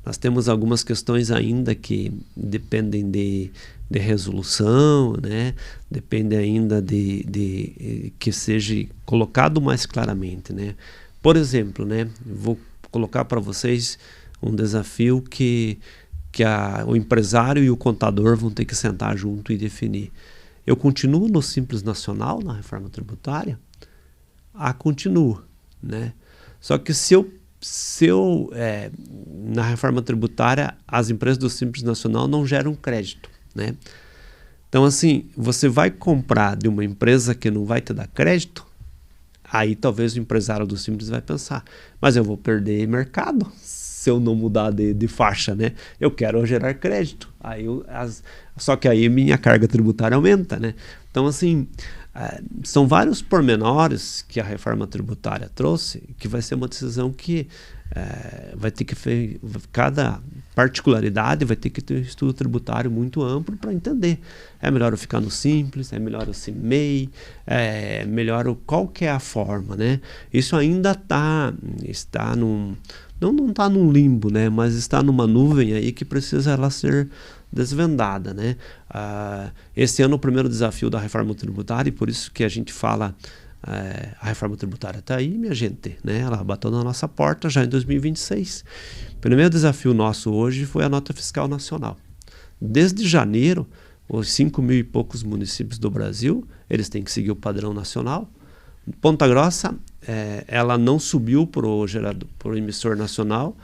Nós temos algumas questões ainda que dependem de resolução, né? Depende ainda de que seja colocado mais claramente, né? Por exemplo, né? Vou colocar para vocês um desafio que o empresário e o contador vão ter que sentar junto e definir. Eu continuo no Simples Nacional, na reforma tributária? Continuo, né? Só que se eu na reforma tributária, as empresas do Simples Nacional não geram crédito, né? Então, assim, você vai comprar de uma empresa que não vai te dar crédito, aí talvez o empresário do Simples vai pensar, mas eu vou perder mercado se eu não mudar de faixa, né? Eu quero gerar crédito. Só que aí minha carga tributária aumenta, né? Então, assim, são vários pormenores que a reforma tributária trouxe, que vai ser uma decisão que vai ter que cada particularidade vai ter que ter um estudo tributário muito amplo para entender. É melhor eu ficar no Simples, é melhor eu ser MEI, é melhor qual que é a forma, né? Isso ainda está num... Não está num limbo, né? Mas está numa nuvem aí que precisa ela ser desvendada, né? Esse ano o primeiro desafio da reforma tributária, e por isso que a gente fala a reforma tributária está aí, minha gente, né? Ela bateu na nossa porta já em 2026. O primeiro desafio nosso hoje foi a nota fiscal nacional. Desde janeiro, os 5.000 e poucos municípios do Brasil, eles têm que seguir o padrão nacional. Ponta Grossa, ela não subiu para o emissor nacional,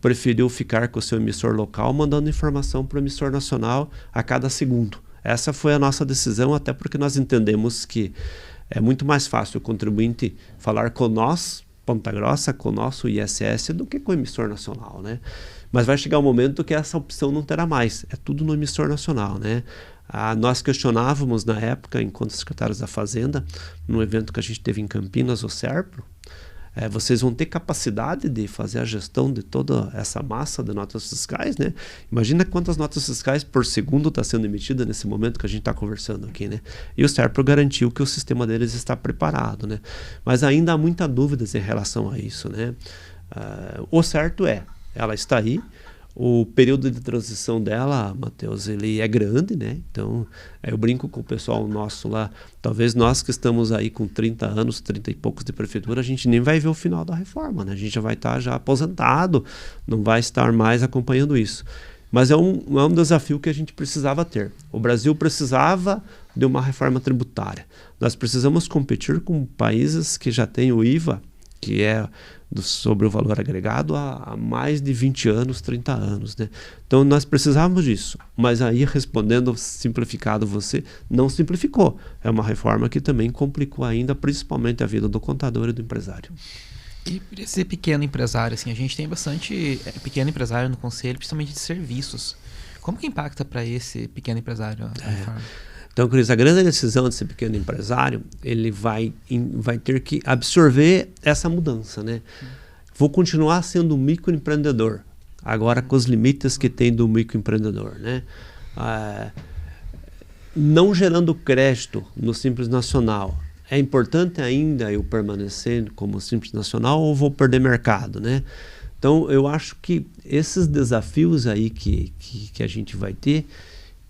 preferiu ficar com o seu emissor local, mandando informação para o emissor nacional a cada segundo. Essa foi a nossa decisão, até porque nós entendemos que é muito mais fácil o contribuinte falar com nós, Ponta Grossa, com o nosso ISS, do que com o emissor nacional, né? Mas vai chegar um momento que essa opção não terá mais, é tudo no emissor nacional, né? Nós questionávamos na época, enquanto secretários da Fazenda, num evento que a gente teve em Campinas, o SERPRO, vocês vão ter capacidade de fazer a gestão de toda essa massa de notas fiscais, né? Imagina quantas notas fiscais por segundo está sendo emitida nesse momento que a gente está conversando aqui, né? E o SERPRO garantiu que o sistema deles está preparado, né? Mas ainda há muitas dúvidas em relação a isso, né? O certo ela está aí. O período de transição dela, Matheus, ele é grande, né? Então, eu brinco com o pessoal nosso lá, talvez nós que estamos aí com 30 anos, 30 e poucos de prefeitura, a gente nem vai ver o final da reforma, né? A gente já vai estar já aposentado, não vai estar mais acompanhando isso. Mas é um desafio que a gente precisava ter. O Brasil precisava de uma reforma tributária. Nós precisamos competir com países que já têm o IVA, que é sobre o valor agregado há mais de 20 anos, 30 anos, né? Então nós precisávamos disso, mas aí respondendo simplificado, você não simplificou. É uma reforma que também complicou ainda, principalmente a vida do contador e do empresário. E para esse pequeno empresário, assim, a gente tem bastante pequeno empresário no conselho, principalmente de serviços. Como que impacta para esse pequeno empresário a reforma? Então, Cris, a grande decisão desse pequeno empresário, ele vai ter que absorver essa mudança, né? Vou continuar sendo um microempreendedor, agora com os limites que tem do microempreendedor, né? Não gerando crédito no Simples Nacional. É importante ainda eu permanecer como Simples Nacional ou vou perder mercado, né? Então, eu acho que esses desafios aí que a gente vai ter,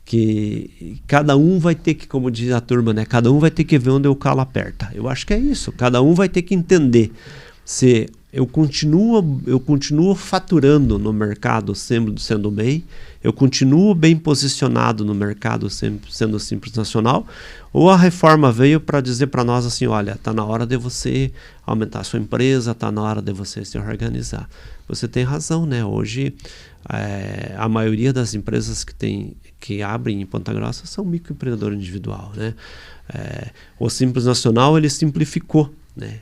que cada um vai ter que, como diz a turma, né? Cada um vai ter que ver onde o calo aperta. Eu acho que é isso. Cada um vai ter que entender se eu continuo faturando no mercado sendo MEI, eu continuo bem posicionado no mercado sendo Simples Nacional, ou a reforma veio para dizer para nós assim, olha, está na hora de você aumentar a sua empresa, está na hora de você se organizar. Você tem razão, né? Hoje a maioria das empresas que abrem em Ponta Grossa são microempreendedor individual, né? O Simples Nacional ele simplificou, né?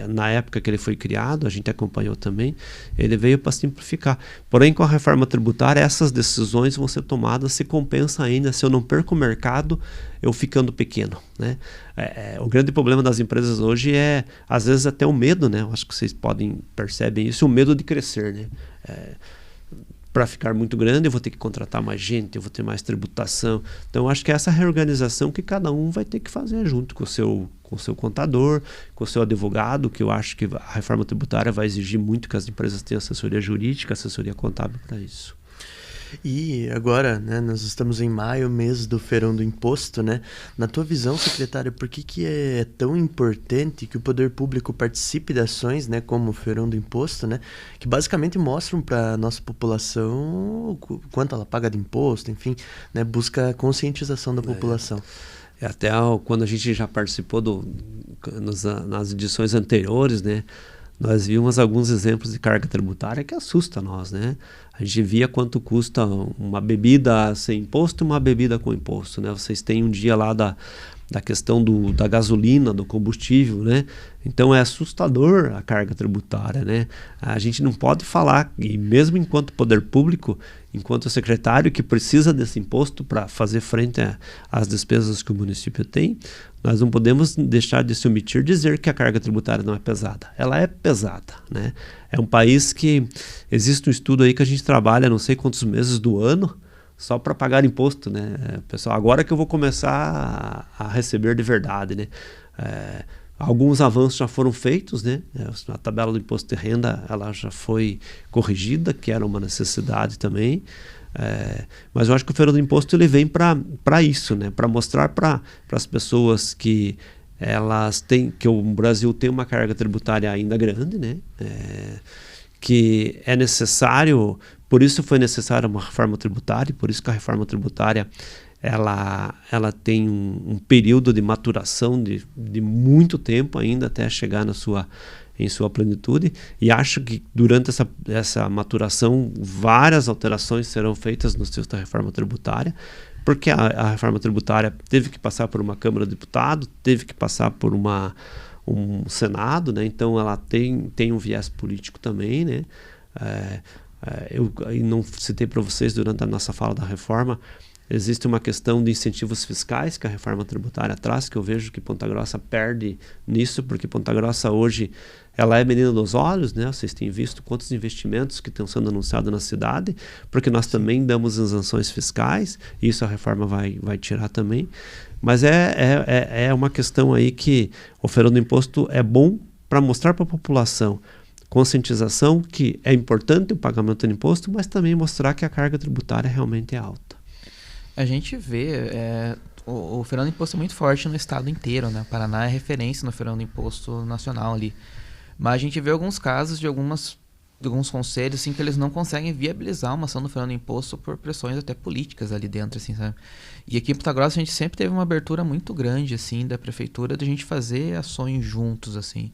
Na época que ele foi criado, a gente acompanhou também, ele veio para simplificar. Porém, com a reforma tributária, essas decisões vão ser tomadas, se compensa ainda, se eu não perco o mercado, eu ficando pequeno, né? O grande problema das empresas hoje é, às vezes, até o medo, né? Eu acho que vocês percebem isso, o medo de crescer, né? Para ficar muito grande, eu vou ter que contratar mais gente, eu vou ter mais tributação. Então, eu acho que é essa reorganização que cada um vai ter que fazer junto com o seu contador, com o seu advogado, que eu acho que a reforma tributária vai exigir muito que as empresas tenham assessoria jurídica, assessoria contábil para isso. E agora, né, nós estamos em maio, mês do Feirão do Imposto, né? Na tua visão, secretário, por que é tão importante que o poder público participe de ações, né, como o Feirão do Imposto, né, que basicamente mostram para a nossa população quanto ela paga de imposto, enfim, né, busca a conscientização da população. Até quando a gente já participou nas edições anteriores, né, nós vimos alguns exemplos de carga tributária que assusta nós, né? A gente via quanto custa uma bebida sem imposto e uma bebida com imposto, né? Vocês têm um dia lá da questão da gasolina, do combustível, né? Então é assustador a carga tributária, né? A gente não pode falar, e mesmo enquanto poder público, enquanto secretário que precisa desse imposto para fazer frente às despesas que o município tem, nós não podemos deixar de se omitir dizer que a carga tributária não é pesada. Ela é pesada, né? É um país que existe um estudo aí que a gente trabalha não sei quantos meses do ano só para pagar imposto, né? Pessoal, agora que eu vou começar a receber de verdade, né? Alguns avanços já foram feitos, né? A tabela do imposto de renda ela já foi corrigida, que era uma necessidade também. Mas eu acho que o Feirão do Imposto ele vem para isso, né? Para mostrar para as pessoas que que o Brasil tem uma carga tributária ainda grande, né? Que é necessário, por isso foi necessária uma reforma tributária, por isso que a reforma tributária ela tem um período de maturação de muito tempo ainda até chegar em sua plenitude, e acho que durante essa maturação várias alterações serão feitas no texto da reforma tributária, porque a reforma tributária teve que passar por uma Câmara de Deputados, teve que passar por um Senado, né? Então ela tem um viés político também, né? Eu não citei para vocês durante a nossa fala da reforma, existe uma questão de incentivos fiscais que a reforma tributária traz, que eu vejo que Ponta Grossa perde nisso, porque Ponta Grossa hoje ela é menina dos olhos, né? Vocês têm visto quantos investimentos que estão sendo anunciados na cidade, porque nós também damos isenções fiscais, e isso a reforma vai tirar também. Mas é uma questão aí que o Feirão do Imposto é bom para mostrar para a população conscientização que é importante o pagamento do imposto, mas também mostrar que a carga tributária realmente é alta. A gente vê, o Feirão do Imposto é muito forte no estado inteiro, né? O Paraná é referência no Feirão do Imposto nacional ali. Mas a gente vê alguns casos de alguns conselhos assim, que eles não conseguem viabilizar uma ação do Feirão do Imposto por pressões até políticas ali dentro, assim, sabe? E aqui em Ponta Grossa a gente sempre teve uma abertura muito grande, assim, da prefeitura de a gente fazer ações juntos, assim.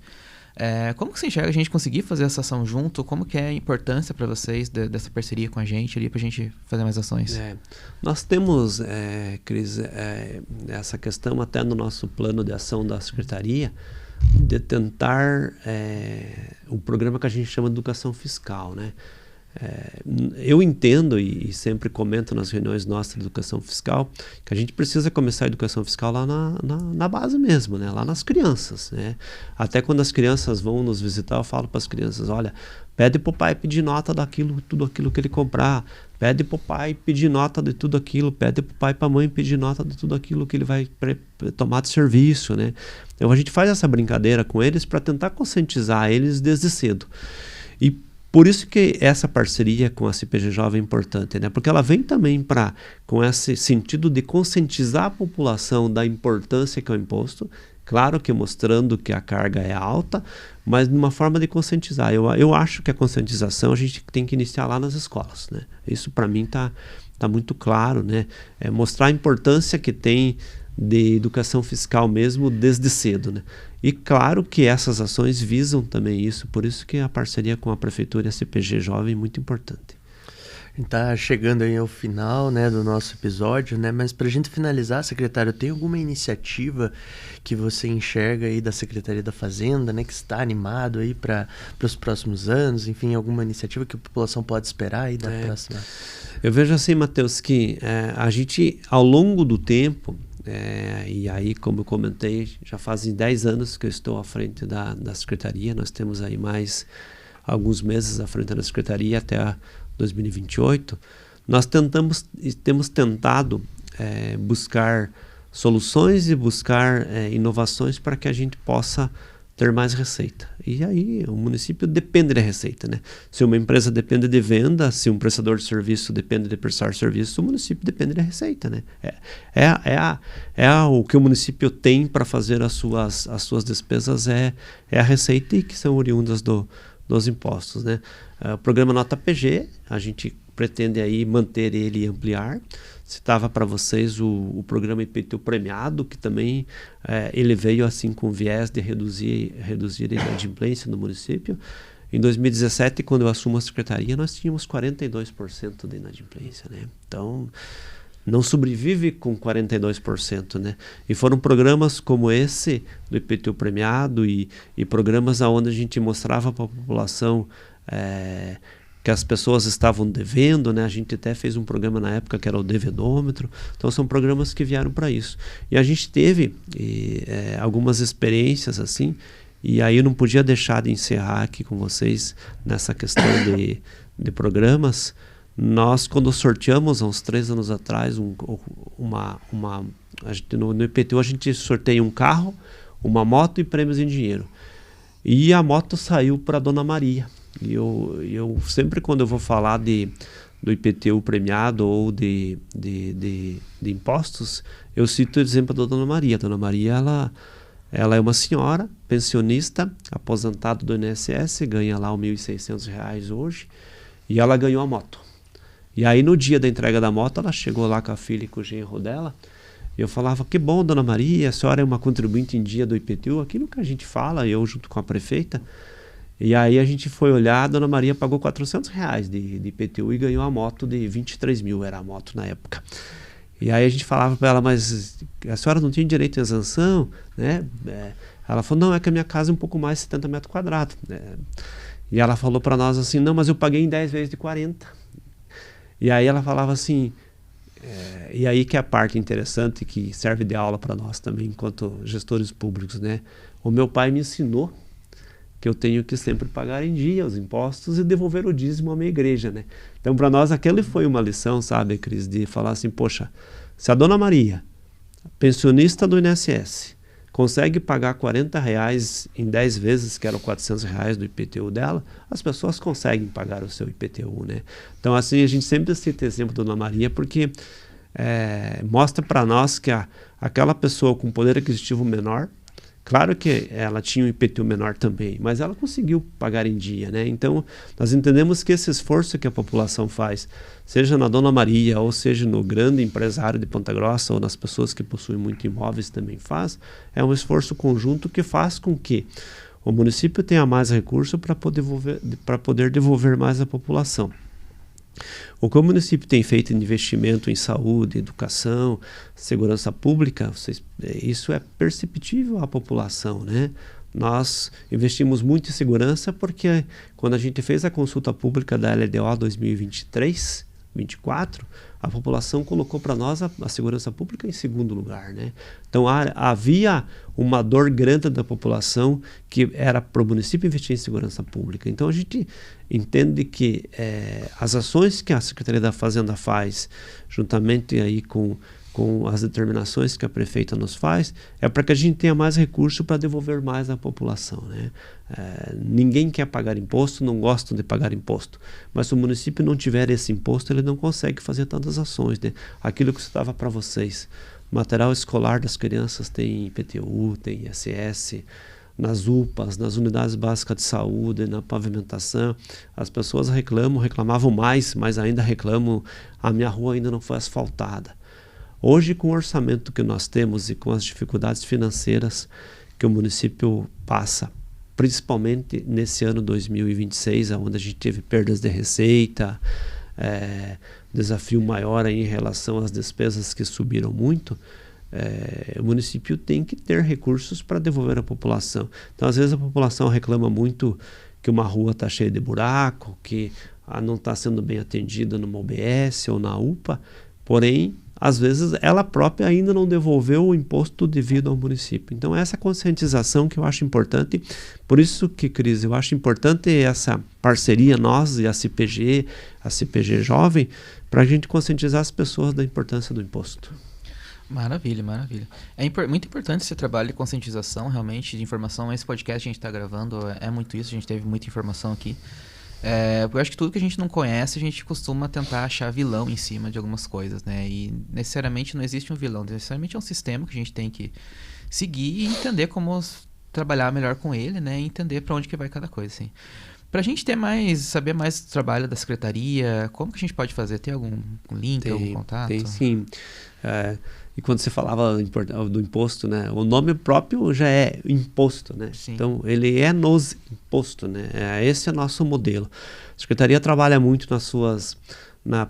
Como que você enxerga a gente conseguir fazer essa ação junto? Como que é a importância para vocês dessa parceria com a gente ali, para a gente fazer mais ações? Nós temos, Cris, essa questão até no nosso plano de ação da Secretaria, de tentar o programa que a gente chama de educação fiscal, né? Eu entendo e sempre comento nas reuniões nossas de educação fiscal que a gente precisa começar a educação fiscal lá na base mesmo, né? Lá nas crianças, né? Até quando as crianças vão nos visitar, eu falo para as crianças, olha, pede para o pai pedir nota tudo aquilo que ele comprar, pede para o pai pedir nota de tudo aquilo, pede para o pai e para a mãe pedir nota de tudo aquilo que ele vai tomar de serviço, né? Então a gente faz essa brincadeira com eles para tentar conscientizar eles desde cedo. E por isso que essa parceria com a CPG Jovem é importante, né? Porque ela vem também com esse sentido de conscientizar a população da importância que é o imposto, claro que mostrando que a carga é alta, mas de uma forma de conscientizar. Eu acho que a conscientização a gente tem que iniciar lá nas escolas, né? Isso para mim tá muito claro, né? Mostrar a importância que tem de educação fiscal mesmo desde cedo, né? E claro que essas ações visam também isso, por isso que a parceria com a Prefeitura e a CPG Jovem é muito importante. Está chegando aí ao final, né, do nosso episódio, né? Mas para a gente finalizar, secretário, tem alguma iniciativa que você enxerga aí da Secretaria da Fazenda, né, que está animado aí para os próximos anos? Enfim, alguma iniciativa que a população pode esperar aí da próxima? Eu vejo assim, Matheus, que a gente, ao longo do tempo, e aí, como eu comentei, já fazem 10 anos que eu estou à frente da Secretaria, nós temos aí mais alguns meses à frente da Secretaria até 2028, nós temos tentado buscar soluções e buscar inovações para que a gente possa ter mais receita. E aí o município depende da receita, né? Se uma empresa depende de venda, se um prestador de serviço depende de prestar serviço, o município depende da receita, né? O que o município tem para fazer as suas despesas é a receita e que são oriundas dos impostos, né? O programa Nota PG, a gente pretende aí manter ele e ampliar. Citava para vocês o programa IPTU premiado, que também ele veio assim com viés de reduzir a inadimplência no município. Em 2017, quando eu assumo a secretaria, nós tínhamos 42% de inadimplência, né? Então, não sobrevive com 42%, né? E foram programas como esse do IPTU premiado e programas onde a gente mostrava para a população que as pessoas estavam devendo, né? A gente até fez um programa na época que era o Devedômetro. Então são programas que vieram para isso. E a gente teve algumas experiências assim, e aí eu não podia deixar de encerrar aqui com vocês nessa questão de programas. Nós, quando sorteamos há uns 3 anos atrás, no IPTU a gente sorteia um carro, uma moto e prêmios em dinheiro. E a moto saiu para a Dona Maria. E eu sempre, quando eu vou falar do IPTU premiado ou de impostos, eu cito o exemplo da Dona Maria. A Dona Maria, ela é uma senhora pensionista, aposentada do INSS, ganha lá os R$ 1.600 hoje, e ela ganhou a moto. E aí, no dia da entrega da moto, ela chegou lá com a filha e com o genro dela, e eu falava, que bom, Dona Maria, a senhora é uma contribuinte em dia do IPTU, aquilo que a gente fala, eu junto com a prefeita. E aí a gente foi olhar, a Dona Maria pagou R$400 de IPTU e ganhou a moto de 23 mil, era a moto na época. E aí a gente falava para ela, mas a senhora não tinha direito à isenção, né? Ela falou, não, é que a minha casa é um pouco mais de 70 metros quadrados. E ela falou para nós assim, não, mas eu paguei em 10 vezes de 40. E aí ela falava assim, e aí que é a parte interessante que serve de aula para nós também, enquanto gestores públicos, né? O meu pai me ensinou que eu tenho que sempre pagar em dia os impostos e devolver o dízimo à minha igreja, né? Então, para nós, aquela foi uma lição, sabe, Cris, de falar assim, poxa, se a Dona Maria, pensionista do INSS, consegue pagar R$40 em 10 vezes, que eram R$400 do IPTU dela, as pessoas conseguem pagar o seu IPTU, né? Então, assim, a gente sempre cita o exemplo da Dona Maria, porque mostra para nós que aquela pessoa com poder aquisitivo menor, claro que ela tinha um IPTU menor também, mas ela conseguiu pagar em dia, né? Então, nós entendemos que esse esforço que a população faz, seja na Dona Maria, ou seja no grande empresário de Ponta Grossa, ou nas pessoas que possuem muitos imóveis também faz, é um esforço conjunto que faz com que o município tenha mais recurso para poder devolver mais à população. O que o município tem feito em investimento em saúde, educação, segurança pública, isso é perceptível à população, né? Nós investimos muito em segurança porque quando a gente fez a consulta pública da LDO 2023-24, a população colocou para nós a segurança pública em segundo lugar, né? Então havia uma dor grande da população que era para o município investir em segurança pública. Então a gente entende que as ações que a Secretaria da Fazenda faz, juntamente aí com as determinações que a prefeita nos faz, é para que a gente tenha mais recurso para devolver mais à população, né? Ninguém quer pagar imposto, não gosta de pagar imposto, mas se o município não tiver esse imposto, ele não consegue fazer tantas ações, né? Aquilo que eu citava para vocês, material escolar das crianças tem IPTU, tem ISS, nas UPAs, nas unidades básicas de saúde, na pavimentação, as pessoas reclamavam mais, mas ainda reclamam, a minha rua ainda não foi asfaltada. Hoje, com o orçamento que nós temos e com as dificuldades financeiras que o município passa, principalmente nesse ano 2026, onde a gente teve perdas de receita, desafio maior aí em relação às despesas que subiram muito, o município tem que ter recursos para devolver à população. Então, às vezes a população reclama muito que uma rua está cheia de buraco, que não está sendo bem atendida numa UBS ou na UPA, porém, às vezes ela própria ainda não devolveu o imposto devido ao município. Então essa conscientização que eu acho importante, por isso que, Cris, eu acho importante essa parceria nós e a CPG Jovem, para a gente conscientizar as pessoas da importância do imposto. Maravilha, maravilha. Muito importante esse trabalho de conscientização, realmente, de informação. Esse podcast que a gente está gravando é muito isso, a gente teve muita informação aqui. Eu acho que tudo que a gente não conhece, a gente costuma tentar achar vilão em cima de algumas coisas, né? E necessariamente não existe um vilão, necessariamente é um sistema que a gente tem que seguir e entender como trabalhar melhor com ele, né? E entender para onde que vai cada coisa, assim. Pra gente saber mais do trabalho da secretaria, como que a gente pode fazer? Tem algum link, algum contato? Tem sim. E quando você falava do imposto, né? O nome próprio já é imposto, né? Sim. Então, ele é nos imposto, né? Esse é o nosso modelo. A secretaria trabalha muito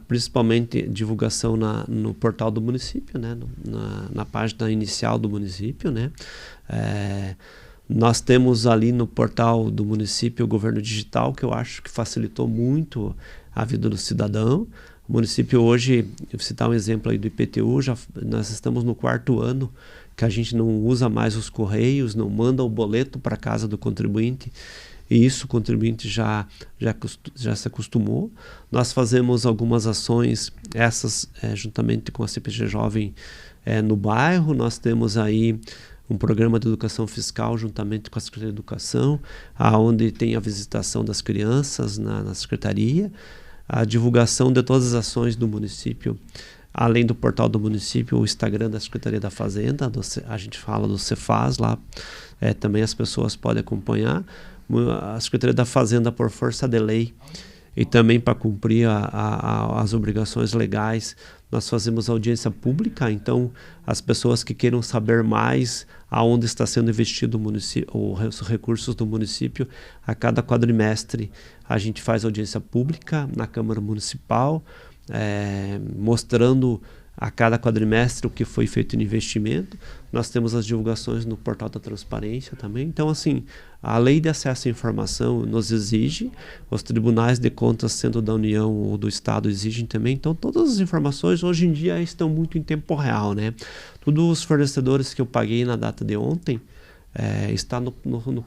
principalmente divulgação no portal do município, né? Na página inicial do município, né? Nós temos ali no portal do município o governo digital, que eu acho que facilitou muito a vida do cidadão. O município hoje, eu vou citar um exemplo aí do IPTU, nós estamos no 4º ano que a gente não usa mais os correios, não manda o boleto para casa do contribuinte, e isso o contribuinte já se acostumou. Nós fazemos algumas ações, essas juntamente com a CPG Jovem no bairro. Nós temos aí um programa de educação fiscal juntamente com a Secretaria de Educação, onde tem a visitação das crianças na secretaria, a divulgação de todas as ações do município, além do portal do município, o Instagram da Secretaria da Fazenda, a gente fala do Cefaz lá, também as pessoas podem acompanhar. A Secretaria da Fazenda, por força de lei, e também para cumprir as obrigações legais, nós fazemos audiência pública. Então as pessoas que queiram saber mais aonde está sendo investido os recursos do município, a cada quadrimestre a gente faz audiência pública na Câmara Municipal, mostrando a cada quadrimestre o que foi feito em investimento. Nós temos as divulgações no portal da transparência também. Então, assim, a lei de acesso à informação nos exige, os tribunais de contas, sendo da União ou do Estado, exigem também. Então, todas as informações hoje em dia estão muito em tempo real, né? Todos os fornecedores que eu paguei na data de ontem está no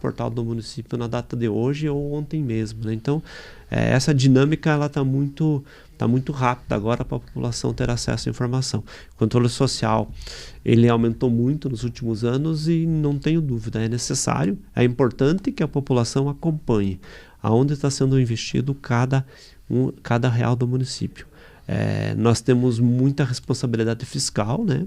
portal do município na data de hoje ou ontem mesmo, né? Então, essa dinâmica ela está muito rápida agora para a população ter acesso à informação. O controle social ele aumentou muito nos últimos anos e não tenho dúvida, é necessário, é importante que a população acompanhe aonde está sendo investido cada real do município. Nós temos muita responsabilidade fiscal, né?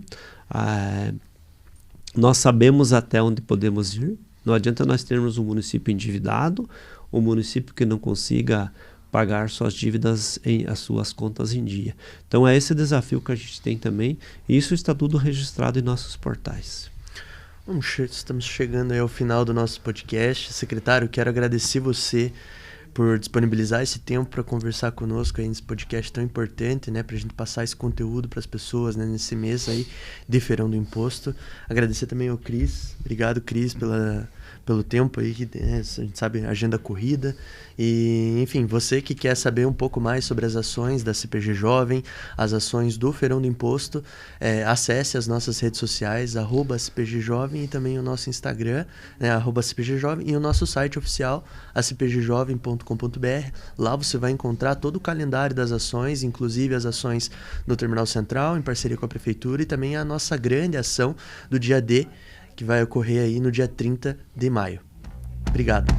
Nós sabemos até onde podemos ir. Não adianta nós termos um município endividado, um município que não consiga pagar suas dívidas as suas contas em dia. Então é esse desafio que a gente tem também, e isso está tudo registrado em nossos portais. Estamos chegando aí ao final do nosso podcast. Secretário, quero agradecer você por disponibilizar esse tempo para conversar conosco aí nesse podcast tão importante, né, para a gente passar esse conteúdo para as pessoas, né, nesse mês aí de Feirão do Imposto. Agradecer também ao Cris. Obrigado, Cris, pelo tempo aí, que a gente sabe, agenda corrida. E, enfim, você que quer saber um pouco mais sobre as ações da CPG Jovem, as ações do Feirão do Imposto, acesse as nossas redes sociais, @CPG Jovem, e também o nosso Instagram, né, @CPG Jovem, e o nosso site oficial, acpgjovem.com.br. Lá você vai encontrar todo o calendário das ações, inclusive as ações no Terminal Central, em parceria com a Prefeitura, e também a nossa grande ação do dia D, que vai ocorrer aí no dia 30 de maio. Obrigado.